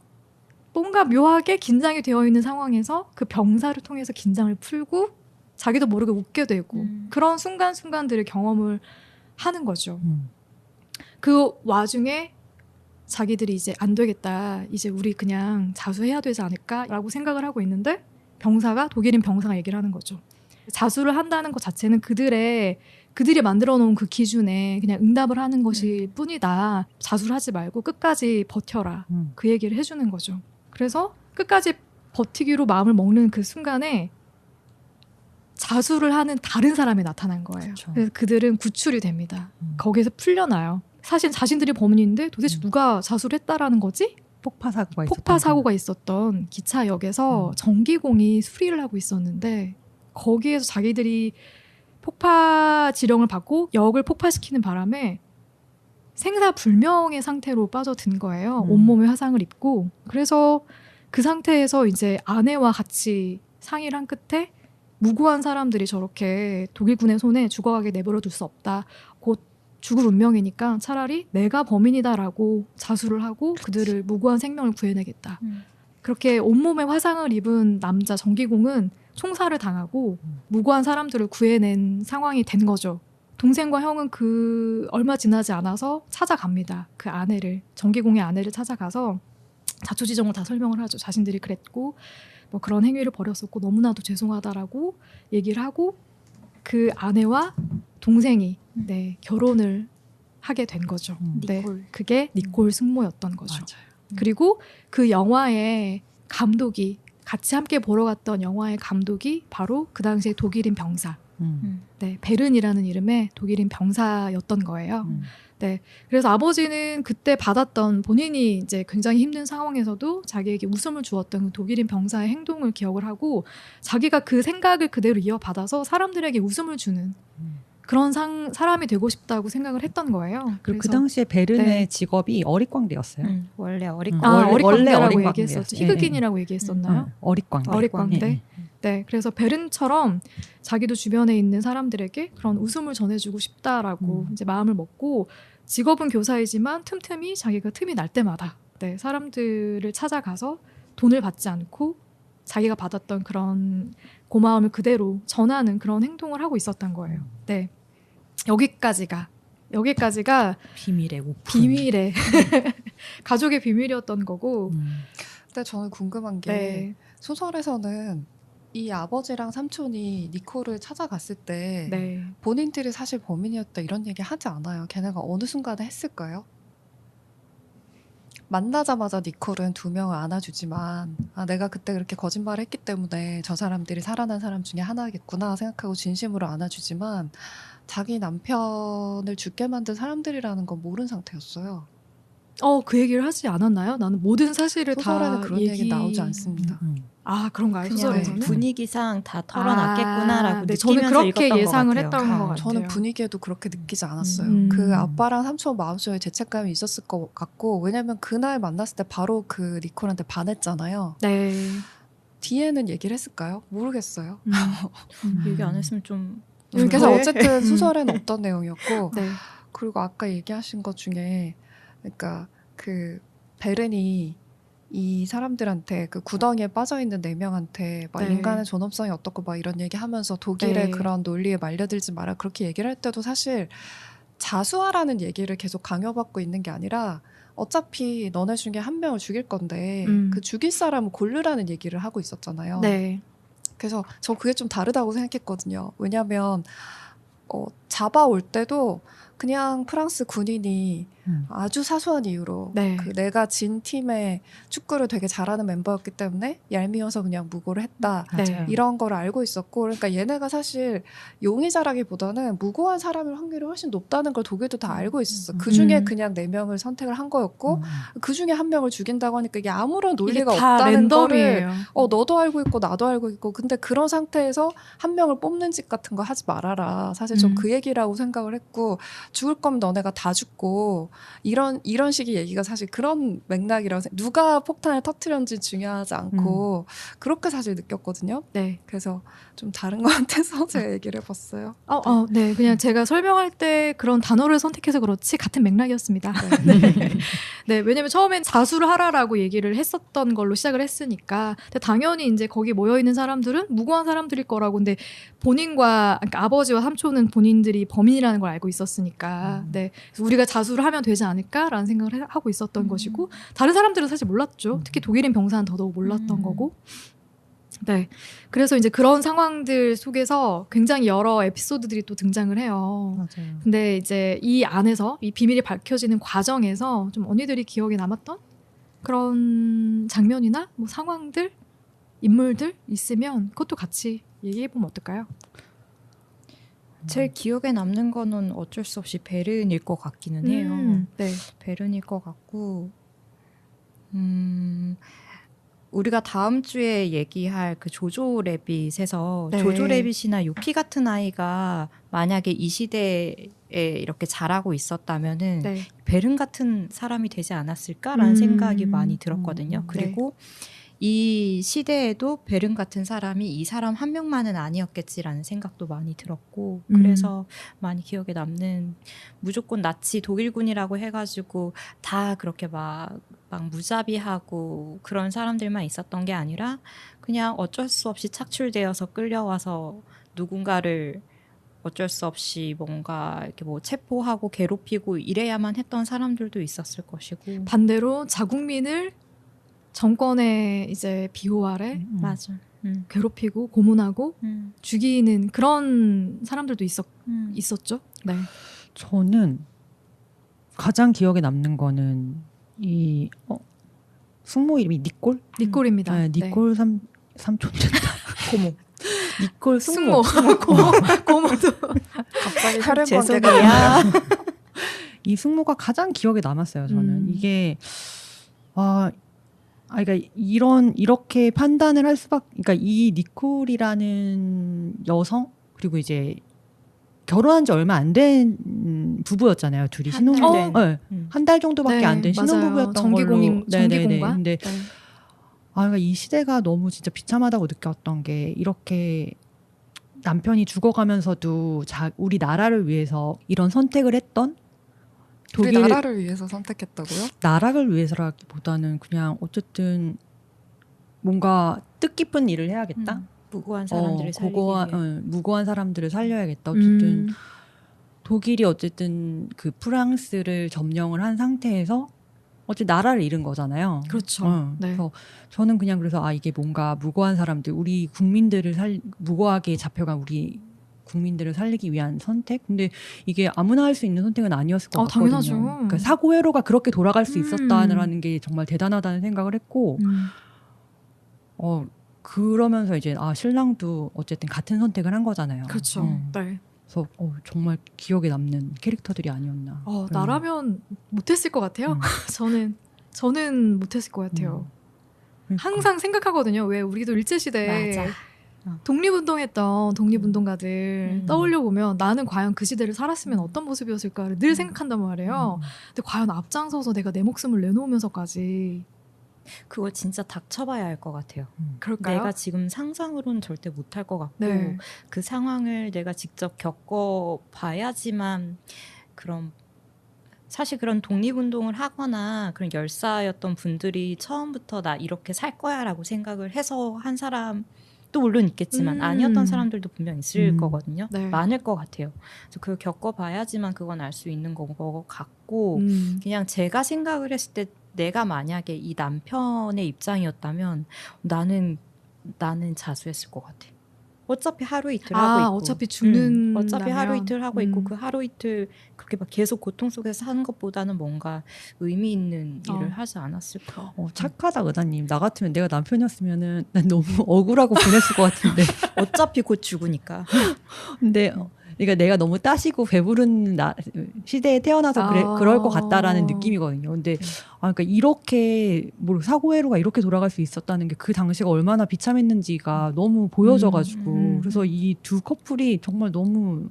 뭔가 묘하게 긴장이 되어 있는 상황에서 그 병사를 통해서 긴장을 풀고 자기도 모르게 웃게 되고 그런 순간순간들을 경험을 하는 거죠. 그 와중에 자기들이 이제 안 되겠다. 이제 우리 그냥 자수해야 되지 않을까라고 생각을 하고 있는데 독일인 병사가 얘기를 하는 거죠. 자수를 한다는 것 자체는 그들이 만들어 놓은 그 기준에 그냥 응답을 하는 것일 뿐이다. 자수를 하지 말고 끝까지 버텨라. 그 얘기를 해주는 거죠. 그래서 끝까지 버티기로 마음을 먹는 그 순간에 자수를 하는 다른 사람이 나타난 거예요. 그쵸. 그래서 그들은 구출이 됩니다. 거기에서 풀려나요. 사실 자신들이 범인인데 도대체 누가 자수를 했다라는 거지? 폭파 사고가 있었던 기차역에서 전기공이 수리를 하고 있었는데 거기에서 자기들이 폭파 지령을 받고 역을 폭파시키는 바람에 생사불명의 상태로 빠져든 거예요. 온몸에 화상을 입고. 그래서 그 상태에서 이제 아내와 같이 상의를 한 끝에 무고한 사람들이 저렇게 독일군의 손에 죽어가게 내버려 둘 수 없다. 곧 죽을 운명이니까 차라리 내가 범인이다라고 자수를 하고 그들을 무고한 생명을 구해내겠다. 그렇게 온몸에 화상을 입은 남자 전기공은 총살을 당하고 무고한 사람들을 구해낸 상황이 된 거죠. 동생과 형은 그 얼마 지나지 않아서 찾아갑니다. 그 아내를, 전기공의 아내를 찾아가서 자초지종을 다 설명을 하죠. 자신들이 그랬고 뭐 그런 행위를 벌였었고 너무나도 죄송하다라고 얘기를 하고 그 아내와 동생이 결혼을 하게 된 거죠. 그게 니콜 승모였던 거죠. 맞아요. 그리고 그 영화의 감독이 같이 함께 보러 갔던 영화의 감독이 바로 그 당시에 독일인 병사 베른이라는 이름의 독일인 병사였던 거예요. 그래서 아버지는 그때 받았던 본인이 이제 굉장히 힘든 상황에서도 자기에게 웃음을 주었던 그 독일인 병사의 행동을 기억을 하고 자기가 그 생각을 그대로 이어받아서 사람들에게 웃음을 주는 그런 사람이 되고 싶다고 생각을 했던 거예요. 그리고 그 당시에 베른의 직업이 어릿광대였어요. 원래 어릿광대라고 얘기했었죠. 희극인이라고 얘기했었나요? 어릿광대. 네, 그래서 베른처럼 자기도 주변에 있는 사람들에게 그런 웃음을 전해주고 싶다라고 이제 마음을 먹고 직업은 교사이지만 틈틈이 자기가 틈이 날 때마다 사람들을 찾아가서 돈을 받지 않고 자기가 받았던 그런 고마움을 그대로 전하는 그런 행동을 하고 있었던 거예요. 네, 여기까지가 비밀의 가족의 비밀이었던 거고. 근데 저는 궁금한 게 소설에서는 이 아버지랑 삼촌이 니콜을 찾아갔을 때 본인들이 사실 범인이었다 이런 얘기 하지 않아요. 걔네가 어느 순간에 했을까요? 만나자마자 니콜은 2명을 안아주지만 내가 그때 그렇게 거짓말을 했기 때문에 저 사람들이 살아난 사람 중에 하나겠구나 생각하고 진심으로 안아주지만 자기 남편을 죽게 만든 사람들이라는 건 모르는 상태였어요. 그 얘기를 하지 않았나요? 나는 모든 사실을 소설에는 다 그런 얘기 나오지 않습니다. 그런가요? 그냥 소설에서는? 분위기상 다 털어놨겠구나라고 느끼면서 저는 그렇게 읽었던 예상을 것 했던 것 같아요. 저는 분위기에도 그렇게 느끼지 않았어요. 그 아빠랑 삼촌 마음속에 죄책감이 있었을 것 같고 왜냐면 그날 만났을 때 바로 그 니콜한테 반했잖아요. 뒤에는 얘기를 했을까요? 모르겠어요. 얘기 안 했으면 좀 그래서 네. 어쨌든 수설에는 없던 내용이었고 네. 그리고 아까 얘기하신 것 중에 그러니까 그 베른이 이 사람들한테 그 구덩이에 빠져있는 4명한테 막 네. 인간의 존엄성이 어떻고 막 이런 얘기하면서 독일의 네. 그런 논리에 말려들지 마라 그렇게 얘기를 할 때도 사실 자수하라는 얘기를 계속 강요받고 있는 게 아니라 어차피 너네 중에 한 명을 죽일 건데 그 죽일 사람을 고르라는 얘기를 하고 있었잖아요. 네. 그래서 저 그게 좀 다르다고 생각했거든요. 왜냐하면 잡아올 때도 그냥 프랑스 군인이 아주 사소한 이유로 네. 그 내가 진 팀에 축구를 되게 잘하는 멤버였기 때문에 얄미워서 그냥 무고를 했다. 네. 이런 걸 알고 있었고 그러니까 얘네가 사실 용의자라기보다는 무고한 사람일 확률이 훨씬 높다는 걸 독일도 다 알고 있었어. 그중에 그냥 4명을 선택을 한 거였고 그중에 한 명을 죽인다고 하니까 이게 아무런 논리가 이게 다 없다는 거를 랜덤이에요. 너도 알고 있고 나도 알고 있고 근데 그런 상태에서 한 명을 뽑는 짓 같은 거 하지 말아라. 사실 좀 그 얘기라고 생각을 했고 죽을 거면 너네가 다 죽고 이런 식의 얘기가 사실 그런 맥락이라고 누가 폭탄을 터뜨렸는지 중요하지 않고 그렇게 사실 느꼈거든요. 네. 그래서 좀 다른 것 같아서 제가 얘기를 해봤어요. 네. 그냥 제가 설명할 때 그런 단어를 선택해서 그렇지 같은 맥락이었습니다. 네. 네, 왜냐면 처음엔 자수를 하라라고 얘기를 했었던 걸로 시작을 했으니까. 근데 당연히 이제 거기 모여있는 사람들은 무고한 사람들일 거라고. 근데 본인과, 그러니까 아버지와 삼촌은 본인들이 범인이라는 걸 알고 있었으니까. 네. 그래서 우리가 자수를 하면 되지 않을까라는 생각을 하고 있었던 것이고. 다른 사람들은 사실 몰랐죠. 특히 독일인 병사는 더더욱 몰랐던 거고. 네. 그래서 이제 그런 상황들 속에서 굉장히 여러 에피소드들이 또 등장을 해요. 맞아요. 근데 이제 이 안에서 이 비밀이 밝혀지는 과정에서 좀 언니들이 기억에 남았던 그런 장면이나 뭐 상황들, 인물들 있으면 그것도 같이 얘기해 보면 어떨까요? 제일 기억에 남는 거는 어쩔 수 없이 베른일 것 같기는 해요. 네. 베른일 것 같고, 우리가 다음 주에 얘기할 그 조조 레빗에서 네. 조조 레빗이나 요피 같은 아이가 만약에 이 시대에 이렇게 자라고 있었다면은 네. 베른 같은 사람이 되지 않았을까라는 생각이 많이 들었거든요. 네. 그리고 이 시대에도 베른 같은 사람이 이 사람 한 명만은 아니었겠지라는 생각도 많이 들었고 그래서 많이 기억에 남는 무조건 나치 독일군이라고 해가지고 다 그렇게 막 무자비하고 그런 사람들만 있었던 게 아니라 그냥 어쩔 수 없이 착출되어서 끌려와서 누군가를 어쩔 수 없이 뭔가 이렇게 뭐 체포하고 괴롭히고 이래야만 했던 사람들도 있었을 것이고 반대로 자국민을 정권의 이제 비호 아래 맞아. 괴롭히고 고문하고 죽이는 그런 사람들도 있었죠. 네. 저는 가장 기억에 남는 거는 이 숙모 이름이 니콜? 니콜입니다. 네, 니콜 삼촌 고모. 니콜 숙모. 고모도 갑자기 혈연 죄송해요. 관계가 이 숙모가 가장 기억에 남았어요. 저는 이게 그러니까 이렇게 판단을 할 그러니까 이 니콜이라는 여성 그리고 이제 결혼한 지 얼마 안 된 부부였잖아요. 둘이 한 달 정도밖에 안 된 신혼부부였던 정기공인, 걸로. 정기공과. 근데 그러니까 이 시대가 너무 진짜 비참하다고 느꼈던 게 이렇게 남편이 죽어가면서도 우리 나라를 위해서 이런 선택을 했던 우리 나라를 위해서 선택했다고요? 나라를 위해서라기보다는 그냥 어쨌든 뭔가 뜻깊은 일을 해야겠다. 무고한 사람들을 살리기 위해. 무고한 사람들을 살려야겠다. 어쨌든 독일이 어쨌든 그 프랑스를 점령을 한 상태에서 어쨌든 나라를 잃은 거잖아요. 그렇죠. 네. 그래서 저는 그냥 그래서 이게 뭔가 무고한 사람들, 우리 국민들을 무고하게 잡혀간 우리 국민들을 살리기 위한 선택? 근데 이게 아무나 할 수 있는 선택은 아니었을 것 같거든요. 당연하죠. 그러니까 사고회로가 그렇게 돌아갈 수 있었다는 게 정말 대단하다는 생각을 했고 그러면서 이제 신랑도 어쨌든 같은 선택을 한 거잖아요. 그렇죠. 네. 그래서 정말 기억에 남는 캐릭터들이 아니었나. 나라면 못했을 것 같아요. 저는 못했을 것 같아요. 그러니까. 항상 생각하거든요. 왜 우리도 일제시대에 맞아. 독립운동했던 독립운동가들 떠올려 보면 나는 과연 그 시대를 살았으면 어떤 모습이었을까를 늘 생각한단 말이에요. 근데 과연 앞장서서 내가 내 목숨을 내놓으면서까지 그걸 진짜 닥쳐봐야 할 것 같아요. 그럴까요? 내가 지금 상상으로는 절대 못할 것 같고 네. 그 상황을 내가 직접 겪어봐야지만 그런 사실 그런 독립운동을 하거나 그런 열사였던 분들이 처음부터 나 이렇게 살 거야라고 생각을 해서 한 사람도 물론 있겠지만 아니었던 사람들도 분명 있을 거거든요. 네. 많을 것 같아요. 그래서 그걸 겪어봐야지만 그건 알 수 있는 것 같고 그냥 제가 생각을 했을 때 내가 만약에 이 남편의 입장이었다면 나는 자수했을 것 같아. 어차피 하루 이틀 하고 있고 어차피 죽는 어차피 하루 라면. 이틀 하고 있고 그 하루 이틀 그렇게 막 계속 고통 속에서 사는 것보다는 뭔가 의미 있는 일을 하지 않았을까. 착하다 의사님. 나 같으면 내가 남편이었으면은 난 너무 억울하고 보냈을 것 같은데. 어차피 곧 죽으니까. 근데 그러니까 내가 너무 따시고 배부른 시대에 태어나서 그럴 것 같다라는 느낌이거든요. 근데 그러니까 이렇게 뭐 사고회로가 이렇게 돌아갈 수 있었다는 게 그 당시가 얼마나 비참했는지가 너무 보여져가지고 그래서 이 두 커플이 정말 너무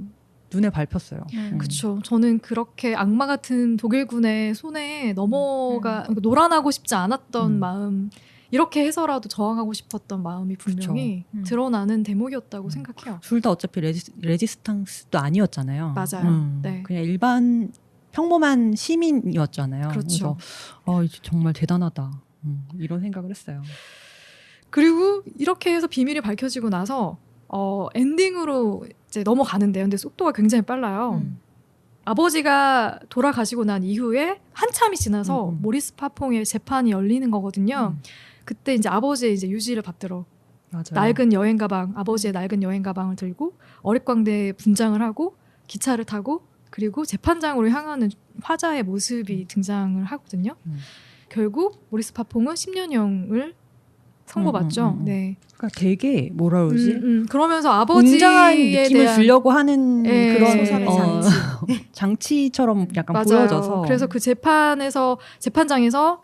눈에 밟혔어요. 그렇죠. 저는 그렇게 악마 같은 독일군의 손에 노란하고 싶지 않았던 마음, 이렇게 해서라도 저항하고 싶었던 마음이 분명히 드러나는 대목이었다고 생각해요. 둘 다 어차피 레지스탕스도 아니었잖아요. 맞아요. 네. 그냥 일반 평범한 시민이었잖아요. 그렇죠. 그래서 이제 정말 대단하다. 이런 생각을 했어요. 그리고 이렇게 해서 비밀이 밝혀지고 나서 엔딩으로 이제 넘어가는데요. 근데 속도가 굉장히 빨라요. 아버지가 돌아가시고 난 이후에 한참이 지나서 모리스 파퐁의 재판이 열리는 거거든요. 그때 이제 아버지의 이제 유지를 받들어 맞아요. 아버지의 낡은 여행 가방을 들고 어릿광대에 분장을 하고 기차를 타고 그리고 재판장으로 향하는 화자의 모습이 등장을 하거든요. 결국 모리스 파퐁은 10년형을 선고받죠. 네. 그러니까 되게 뭐라 그러지? 그러면서 아버지에 웅장한 느낌을 대한 주려고 하는 그런 소설의 장치. 장치처럼 약간 맞아요. 보여져서 그래서 그 재판장에서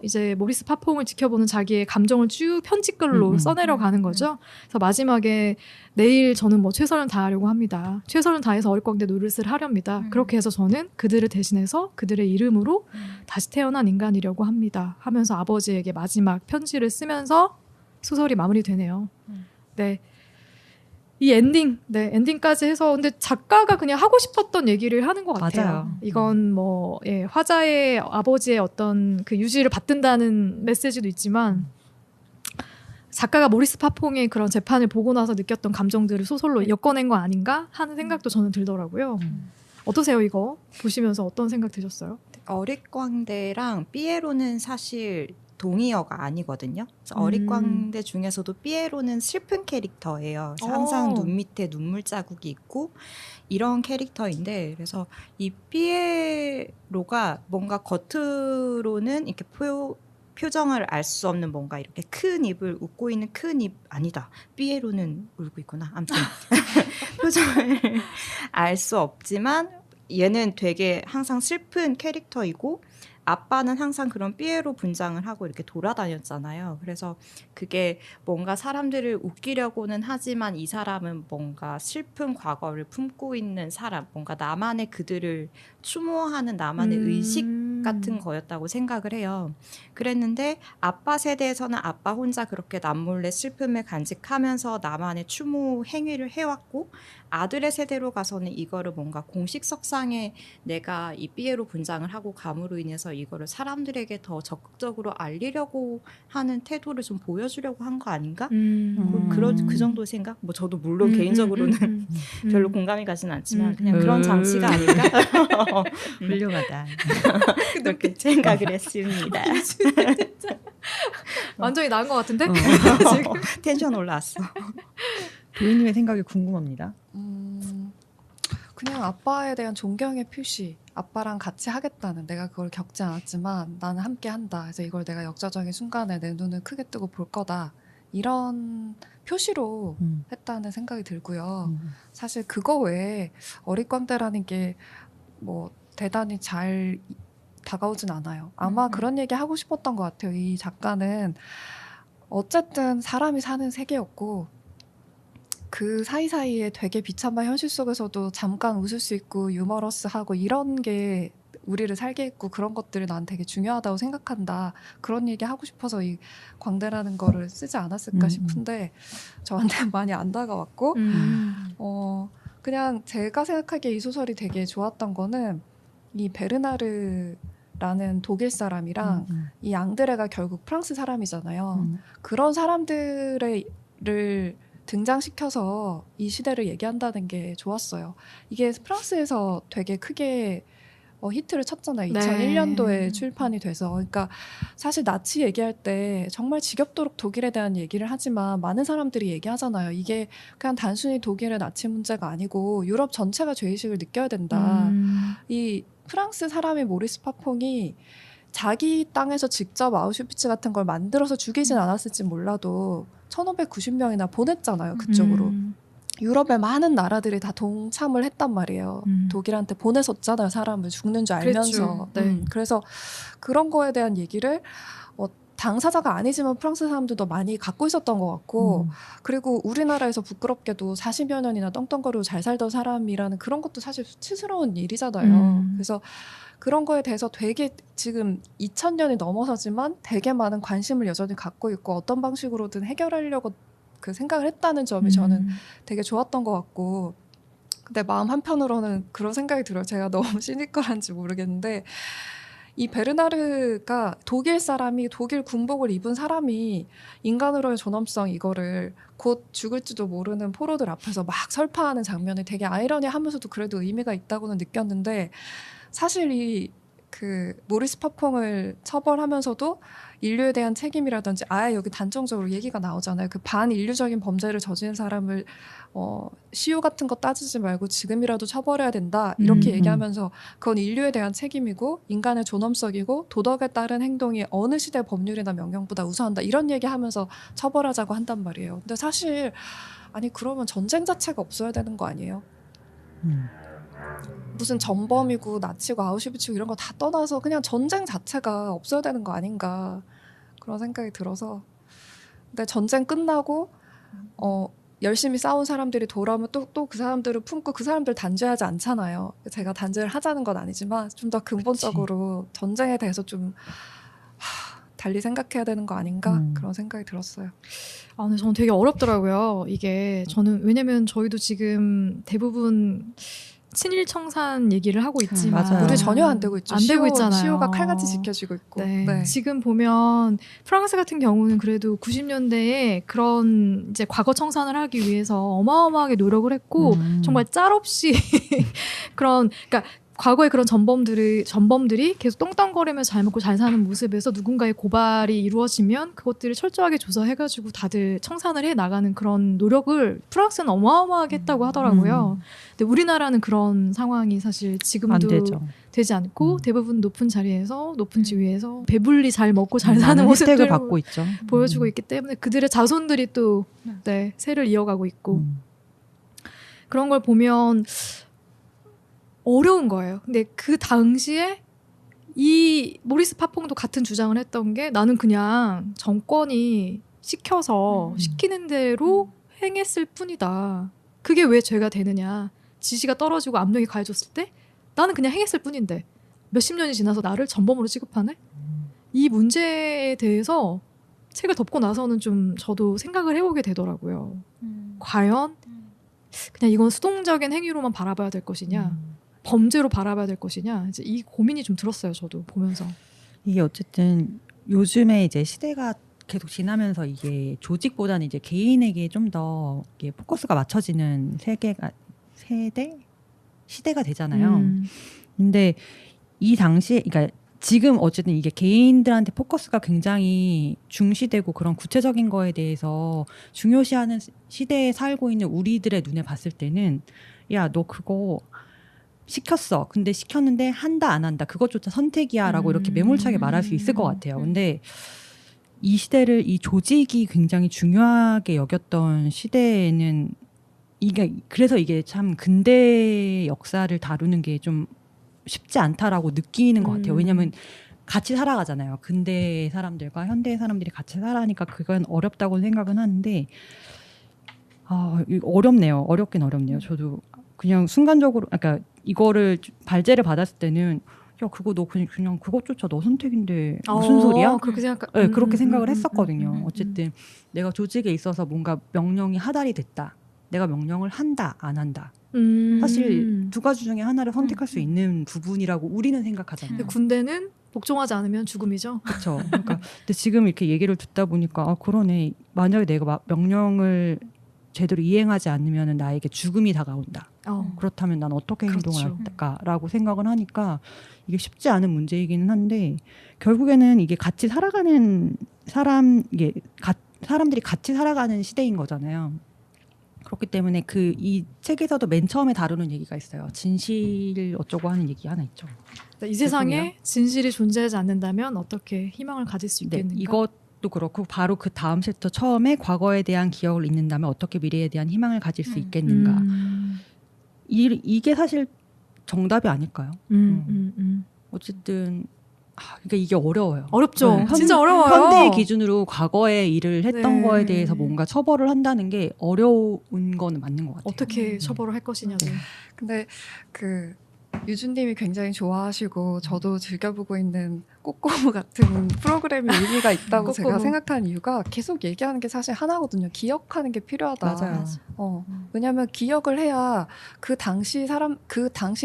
이제 모리스 파퐁을 지켜보는 자기의 감정을 쭉 편집글로 써내려 가는 거죠. 그래서 마지막에 내일 저는 뭐 최선을 다하려고 합니다. 최선을 다해서 어릿광대 노릇을 하렵니다. 그렇게 해서 저는 그들을 대신해서 그들의 이름으로 다시 태어난 인간이려고 합니다. 하면서 아버지에게 마지막 편지를 쓰면서 소설이 마무리되네요. 네. 이 엔딩까지 해서 근데 작가가 그냥 하고 싶었던 얘기를 하는 것 같아요. 맞아요. 이건 뭐 화자의 아버지의 어떤 그 유지를 받든다는 메시지도 있지만 작가가 모리스 파퐁의 그런 재판을 보고 나서 느꼈던 감정들을 소설로 엮어낸 거 아닌가 하는 생각도 저는 들더라고요. 어떠세요, 이거 보시면서 어떤 생각 드셨어요? 어릿광대랑 삐에로는 사실 동의어가 아니거든요. 그래서 어릿광대 중에서도 삐에로는 슬픈 캐릭터예요. 그래서 항상 눈 밑에 눈물 자국이 있고 이런 캐릭터인데 그래서 이 삐에로가 뭔가 겉으로는 이렇게 표정을 알 수 없는 뭔가 이렇게 큰 입을 웃고 있는 큰 입 아니다. 삐에로는 울고 있구나. 아무튼 표정을 알 수 없지만 얘는 되게 항상 슬픈 캐릭터이고 아빠는 항상 그런 삐에로 분장을 하고 이렇게 돌아다녔잖아요. 그래서 그게 뭔가 사람들을 웃기려고는 하지만 이 사람은 뭔가 슬픈 과거를 품고 있는 사람, 뭔가 나만의 그들을 추모하는 나만의 의식 같은 거였다고 생각을 해요. 그랬는데 아빠 세대에서는 아빠 혼자 그렇게 남몰래 슬픔을 간직하면서 나만의 추모 행위를 해왔고 아들의 세대로 가서는 이거를 뭔가 공식석상에 내가 이 삐에로 분장을 하고 감으로 인해서 이거를 사람들에게 더 적극적으로 알리려고 하는 태도를 좀 보여주려고 한 거 아닌가? 그 정도 생각? 뭐 저도 물론 개인적으로는 별로 공감이 가진 않지만 그냥 그런 장치가 아닐까? 훌륭하다. 그렇게 생각을 했습니다. 완전히 나은 것 같은데? 지금 텐션 올라왔어. 도희님의 생각이 궁금합니다. 그냥 아빠에 대한 존경의 표시. 아빠랑 같이 하겠다는, 내가 그걸 겪지 않았지만 나는 함께 한다. 그래서 이걸 내가 역사적인 순간에 내 눈을 크게 뜨고 볼 거다. 이런 표시로 했다는 생각이 들고요. 사실 그거 외에 어릿광대라는 게 뭐 대단히 잘 다가오진 않아요. 아마 그런 얘기 하고 싶었던 것 같아요. 이 작가는 어쨌든 사람이 사는 세계였고 그 사이사이에 되게 비참한 현실 속에서도 잠깐 웃을 수 있고 유머러스하고 이런 게 우리를 살게 했고 그런 것들이 난 되게 중요하다고 생각한다. 그런 얘기 하고 싶어서 이 광대라는 거를 쓰지 않았을까 싶은데 저한테 많이 안 다가왔고 그냥 제가 생각하기에 이 소설이 되게 좋았던 거는 이 베르나르라는 독일 사람이랑 이 앙드레가 결국 프랑스 사람이잖아요. 그런 사람들을 등장시켜서 이 시대를 얘기한다는 게 좋았어요. 이게 프랑스에서 되게 크게 히트를 쳤잖아요. 네. 2001년도에 출판이 돼서. 그러니까 사실 나치 얘기할 때 정말 지겹도록 독일에 대한 얘기를 하지만 많은 사람들이 얘기하잖아요. 이게 그냥 단순히 독일의 나치 문제가 아니고 유럽 전체가 죄의식을 느껴야 된다. 이 프랑스 사람이 모리스 파퐁이 자기 땅에서 직접 아우슈비츠 같은 걸 만들어서 죽이진 않았을지 몰라도 1590명이나 보냈잖아요. 그쪽으로. 유럽의 많은 나라들이 다 동참을 했단 말이에요. 독일한테 보내섰잖아요. 사람을 죽는 줄 알면서. 네. 그래서 그런 거에 대한 얘기를 당사자가 아니지만 프랑스 사람들도 많이 갖고 있었던 것 같고 그리고 우리나라에서 부끄럽게도 40여 년이나 떵떵거리고 잘 살던 사람이라는 그런 것도 사실 수치스러운 일이잖아요. 그래서 그런 거에 대해서 되게 지금 2000년이 넘어서지만 되게 많은 관심을 여전히 갖고 있고 어떤 방식으로든 해결하려고 그 생각을 했다는 점이 저는 되게 좋았던 것 같고 근데 마음 한편으로는 그런 생각이 들어요. 제가 너무 시니컬한지 모르겠는데 이 베르나르가 독일 사람이 독일 군복을 입은 사람이 인간으로의 존엄성 이거를 곧 죽을지도 모르는 포로들 앞에서 막 설파하는 장면이 되게 아이러니하면서도 그래도 의미가 있다고는 느꼈는데 사실 이 그 모리스 파퐁을 처벌하면서도 인류에 대한 책임이라든지 아예 여기 단정적으로 얘기가 나오잖아요. 그 반인류적인 범죄를 저지른 사람을 시효 같은 거 따지지 말고 지금이라도 처벌해야 된다. 이렇게 얘기하면서 그건 인류에 대한 책임이고 인간의 존엄성이고 도덕에 따른 행동이 어느 시대 법률이나 명령보다 우수한다. 이런 얘기하면서 처벌하자고 한단 말이에요. 근데 사실 아니 그러면 전쟁 자체가 없어야 되는 거 아니에요? 무슨 전범이고 나치고 아우슈비츠고 이런 거 다 떠나서 그냥 전쟁 자체가 없어야 되는 거 아닌가 그런 생각이 들어서 근데 전쟁 끝나고 열심히 싸운 사람들이 돌아오면 또 그 사람들을 품고 그 사람들 단죄하지 않잖아요. 제가 단죄를 하자는 건 아니지만 좀 더 근본적으로 전쟁에 대해서 좀 달리 생각해야 되는 거 아닌가 그런 생각이 들었어요. 아, 근데 저는 되게 어렵더라고요. 이게 저는 왜냐면 저희도 지금 대부분 친일 청산 얘기를 하고 있지만 맞아요. 우리 전혀 안 되고 있죠. 안 되고 있잖아요. 시효가 칼같이 지켜지고 있고. 네. 네. 지금 보면 프랑스 같은 경우는 그래도 90년대에 그런 이제 과거 청산을 하기 위해서 어마어마하게 노력을 했고 정말 짤 없이 그런 그러니까 과거에 그런 전범들이 계속 똥똥거리면서 잘 먹고 잘 사는 모습에서 누군가의 고발이 이루어지면 그것들을 철저하게 조사해가지고 다들 청산을 해 나가는 그런 노력을 프랑스는 어마어마하게 했다고 하더라고요. 근데 우리나라는 그런 상황이 사실 지금도 안 되죠. 되지 않고 대부분 높은 자리에서 높은 지위에서 배불리 잘 먹고 잘 사는 모습들을 혜택을 받고 있죠. 보여주고 있기 때문에 그들의 자손들이 또 세를 이어가고 있고 그런 걸 보면 어려운 거예요. 근데 그 당시에 이 모리스 파퐁도 같은 주장을 했던 게 나는 그냥 정권이 시키는 대로 행했을 뿐이다. 그게 왜 죄가 되느냐. 지시가 떨어지고 압력이 가해졌을 때 나는 그냥 행했을 뿐인데 몇십 년이 지나서 나를 전범으로 취급하네? 이 문제에 대해서 책을 덮고 나서는 좀 저도 생각을 해보게 되더라고요. 과연 그냥 이건 수동적인 행위로만 바라봐야 될 것이냐 범죄로 바라봐야 될 것이냐 이제 이 고민이 좀 들었어요. 저도 보면서 이게 어쨌든 요즘에 이제 시대가 계속 지나면서 이게 조직보다는 이제 개인에게 좀 더 포커스가 맞춰지는 시대가 되잖아요. 근데 이 당시에 그러니까 지금 어쨌든 이게 개인들한테 포커스가 굉장히 중시되고 그런 구체적인 거에 대해서 중요시하는 시대에 살고 있는 우리들의 눈에 봤을 때는 야, 너 그거 시켰어. 근데 시켰는데 한다 안 한다. 그것조차 선택이야 라고 이렇게 매몰차게 말할 수 있을 것 같아요. 근데 이 시대를 이 조직이 굉장히 중요하게 여겼던 시대에는 그래서 이게 참 근대 역사를 다루는 게 좀 쉽지 않다라고 느끼는 것 같아요. 왜냐하면 같이 살아가잖아요. 근대 사람들과 현대 사람들이 같이 살아가니까 그건 어렵다고 생각은 하는데 어렵네요. 어렵긴 어렵네요. 저도 그냥 순간적으로 그러니까 이거를 발제를 받았을 때는 야 그거 너 그냥 그것조차 너 선택인데 무슨 소리야? 그렇게 생각. 네, 그렇게 생각을 했었거든요. 어쨌든 내가 조직에 있어서 뭔가 명령이 하달이 됐다. 내가 명령을 한다, 안 한다. 사실 두 가지 중에 하나를 선택할 수 있는 부분이라고 우리는 생각하잖아요. 근데 군대는 복종하지 않으면 죽음이죠. 그렇죠. 그러니까 근데 지금 이렇게 얘기를 듣다 보니까 아 그러네. 만약에 내가 명령을 제대로 이행하지 않으면 나에게 죽음이 다가온다. 그렇다면 난 어떻게 행동을 그렇죠. 할까라고 생각을 하니까 이게 쉽지 않은 문제이기는 한데 결국에는 이게 같이 살아가는 사람들이 같이 살아가는 시대인 거잖아요. 그렇기 때문에 이 책에서도 맨 처음에 다루는 얘기가 있어요. 진실 어쩌고 하는 얘기 하나 있죠. 이 세상에 진실이 존재하지 않는다면 어떻게 희망을 가질 수 네, 있겠는가? 이것도 그렇고 바로 그 다음 챕터 처음에 과거에 대한 기억을 잊는다면 어떻게 미래에 대한 희망을 가질 수 있겠는가. 이게 사실 정답이 아닐까요? 어쨌든 그러니까 이게 어려워요. 어렵죠. 네, 진짜 어려워요. 현대의 기준으로 과거에 일을 했던 네. 거에 대해서 뭔가 처벌을 한다는 게 어려운 거는 맞는 것 같아요. 어떻게 처벌을 할 것이냐도. 근데 그 유주님이 굉장히 좋아하시고 저도 즐겨보고 있는 꼬꼬무 같은 프로그램이 의미가 있다고 제가 꼬꼬무. 생각하는 이유가 계속 얘기하는 게 사실 하나거든요. 기억하는 게 필요하다. 맞아요. 왜냐하면 기억을 해야 그 당시에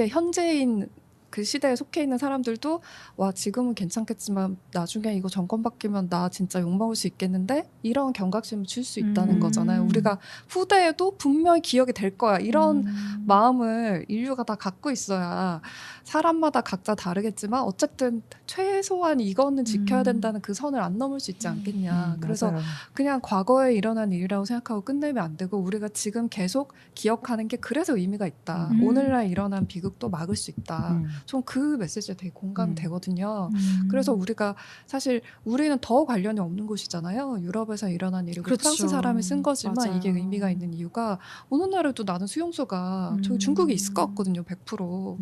현재인 그 시대에 속해 있는 사람들도 와 지금은 괜찮겠지만 나중에 이거 정권 바뀌면 나 진짜 욕먹을 수 있겠는데 이런 경각심을 줄 수 있다는 거잖아요. 우리가 후대에도 분명히 기억이 될 거야 이런 마음을 인류가 다 갖고 있어야 사람마다 각자 다르겠지만 어쨌든 최소한 이거는 지켜야 된다는 그 선을 안 넘을 수 있지 않겠냐. 그래서 맞아요. 그냥 과거에 일어난 일이라고 생각하고 끝내면 안 되고 우리가 지금 계속 기억하는 게 그래서 의미가 있다. 오늘날 일어난 비극도 막을 수 있다. 전 그 메시지에 되게 공감이 되거든요. 그래서 우리가 사실 우리는 더 관련이 없는 곳이잖아요. 유럽에서 일어난 일이고 그렇죠. 프랑스 사람이 쓴 거지만 맞아요. 이게 의미가 있는 이유가 오늘날에도 나는 수용소가 저기 중국에 있을 것 같거든요. 100%.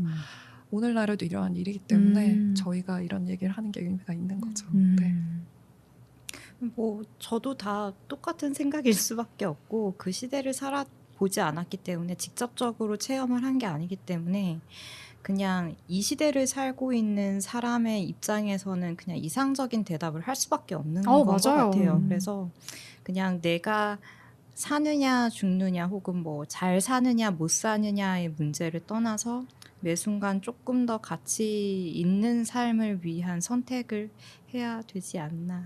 오늘날에도 일어난 일이기 때문에 저희가 이런 얘기를 하는 게 의미가 있는 거죠. 네. 뭐 저도 다 똑같은 생각일 수밖에 없고 그 시대를 살아보지 않았기 때문에 직접적으로 체험을 한 게 아니기 때문에 그냥 이 시대를 살고 있는 사람의 입장에서는 그냥 이상적인 대답을 할 수밖에 없는 것 맞아요. 같아요. 그래서 그냥 내가 사느냐 죽느냐 혹은 뭐 잘 사느냐 못 사느냐의 문제를 떠나서 매 순간 조금 더 가치 있는 삶을 위한 선택을 해야 되지 않나.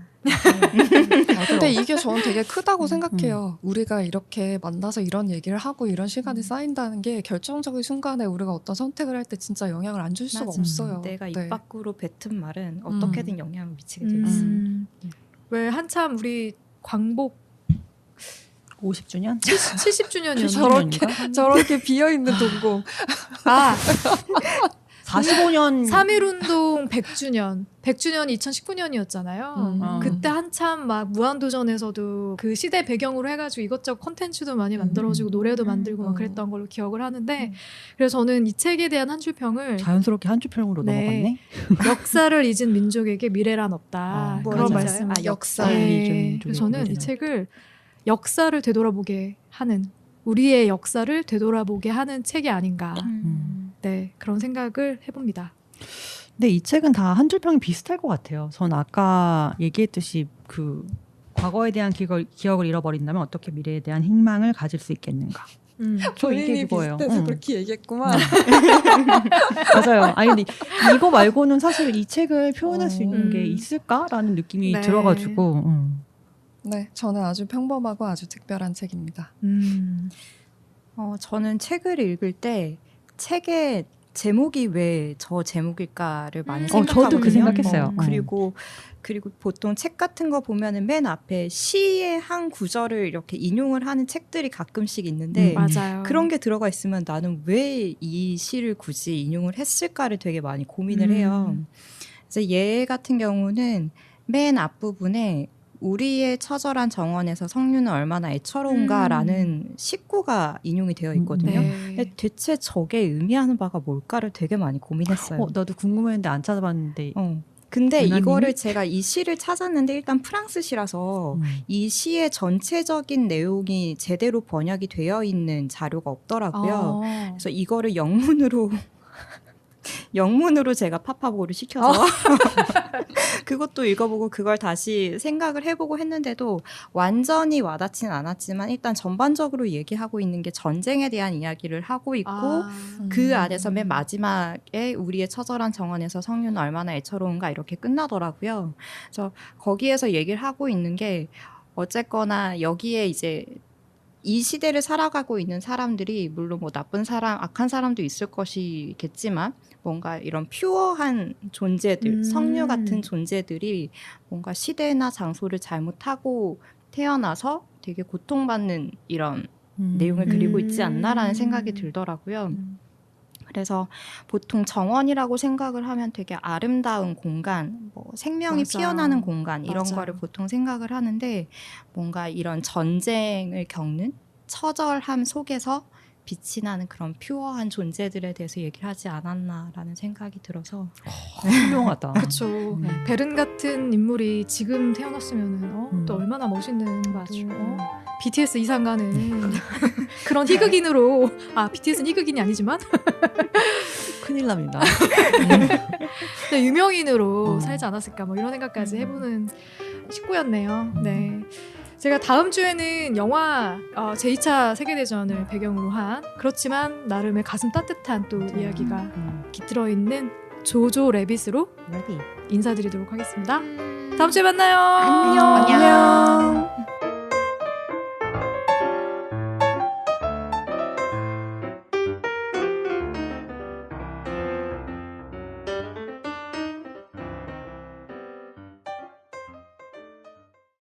근데 이게 저는 되게 크다고 생각해요. 우리가 이렇게 만나서 이런 얘기를 하고 이런 시간이 쌓인다는 게 결정적인 순간에 우리가 어떤 선택을 할 때 진짜 영향을 안 줄 수가 맞아. 없어요. 내가 입 네. 밖으로 뱉은 말은 어떻게든 영향을 미치게 돼 있어. 왜 한참 우리 광복 50주년? 70주년이었나? 저렇게 비어있는 동공. 45년 3.1운동 100주년 2019년이었잖아요. 그때 한참 막 무한도전에서도 그 시대 배경으로 해가지고 이것저것 콘텐츠도 많이 만들어지고 노래도 만들고 막 그랬던 걸로 기억을 하는데 그래서 저는 이 책에 대한 한 줄 평을 자연스럽게 한 줄 평으로 네. 넘어갔네. 역사를 잊은 민족에게 미래란 없다. 그런 맞아요. 말씀. 역사를 네. 그래서 저는 이 책을 역사를 되돌아보게 하는 우리의 역사를 되돌아보게 하는 책이 아닌가. 네, 그런 생각을 해봅니다. 근데 이 책은 다 한 줄 평이 비슷할 것 같아요. 전 아까 얘기했듯이 그 과거에 대한 기억을 잃어버린다면 어떻게 미래에 대한 희망을 가질 수 있겠는가. 저 이게 그거예요. 그렇게 얘기했구만. 맞아요. 아니 근데 이거 말고는 사실 이 책을 표현할 수 있는 게 있을까라는 느낌이 네. 들어가지고. 네, 저는 아주 평범하고 아주 특별한 책입니다. 저는 책을 읽을 때 책의 제목이 왜 저 제목일까를 많이 생각하거든요. 저도 그 생각했어요. 그리고 보통 책 같은 거 보면은 맨 앞에 시의 한 구절을 이렇게 인용을 하는 책들이 가끔씩 있는데 맞아요. 그런 게 들어가 있으면 나는 왜 이 시를 굳이 인용을 했을까를 되게 많이 고민을 해요. 그래서 얘 같은 경우는 맨 앞부분에 우리의 처절한 정원에서 석류는 얼마나 애처로운가라는 식구가 인용이 되어 있거든요. 네. 근데 대체 저게 의미하는 바가 뭘까를 되게 많이 고민했어요. 나도 궁금했는데 안 찾아봤는데. 근데 유나님이? 이거를 제가 이 시를 찾았는데 일단 프랑스 시라서 이 시의 전체적인 내용이 제대로 번역이 되어 있는 자료가 없더라고요. 그래서 이거를 영문으로 영문으로 제가 파파고를 시켜서 그것도 읽어보고 그걸 다시 생각을 해보고 했는데도 완전히 와닿지는 않았지만 일단 전반적으로 얘기하고 있는 게 전쟁에 대한 이야기를 하고 있고 그 안에서 맨 마지막에 우리의 처절한 정원에서 성류는 얼마나 애처로운가 이렇게 끝나더라고요. 그래서 거기에서 얘기를 하고 있는 게 어쨌거나 여기에 이제 이 시대를 살아가고 있는 사람들이 물론 뭐 나쁜 사람, 악한 사람도 있을 것이겠지만 뭔가 이런 퓨어한 존재들, 성류 같은 존재들이 뭔가 시대나 장소를 잘못하고 태어나서 되게 고통받는 이런 내용을 그리고 있지 않나라는 생각이 들더라고요. 그래서 보통 정원이라고 생각을 하면 되게 아름다운 공간, 뭐 생명이 맞아. 피어나는 공간 이런 맞아. 거를 보통 생각을 하는데 뭔가 이런 전쟁을 겪는 처절함 속에서 빛이 나는 그런 퓨어한 존재들에 대해서 얘기를 하지 않았나라는 생각이 들어서 훌륭하다. 그렇죠. 베른 같은 인물이 지금 태어났으면 또 얼마나 멋있는 맞아. BTS 이상 가는 그런 희극인으로 BTS는 희극인이 아니지만 큰일 납니다. 네, 유명인으로 살지 않았을까 뭐 이런 생각까지 해보는 식구였네요. 네. 제가 다음 주에는 영화 제2차 세계대전을 배경으로 한 그렇지만 나름의 가슴 따뜻한 또 이야기가 깃들어 있는 조조 래빗으로 인사드리도록 하겠습니다. 다음 주에 만나요. 안녕.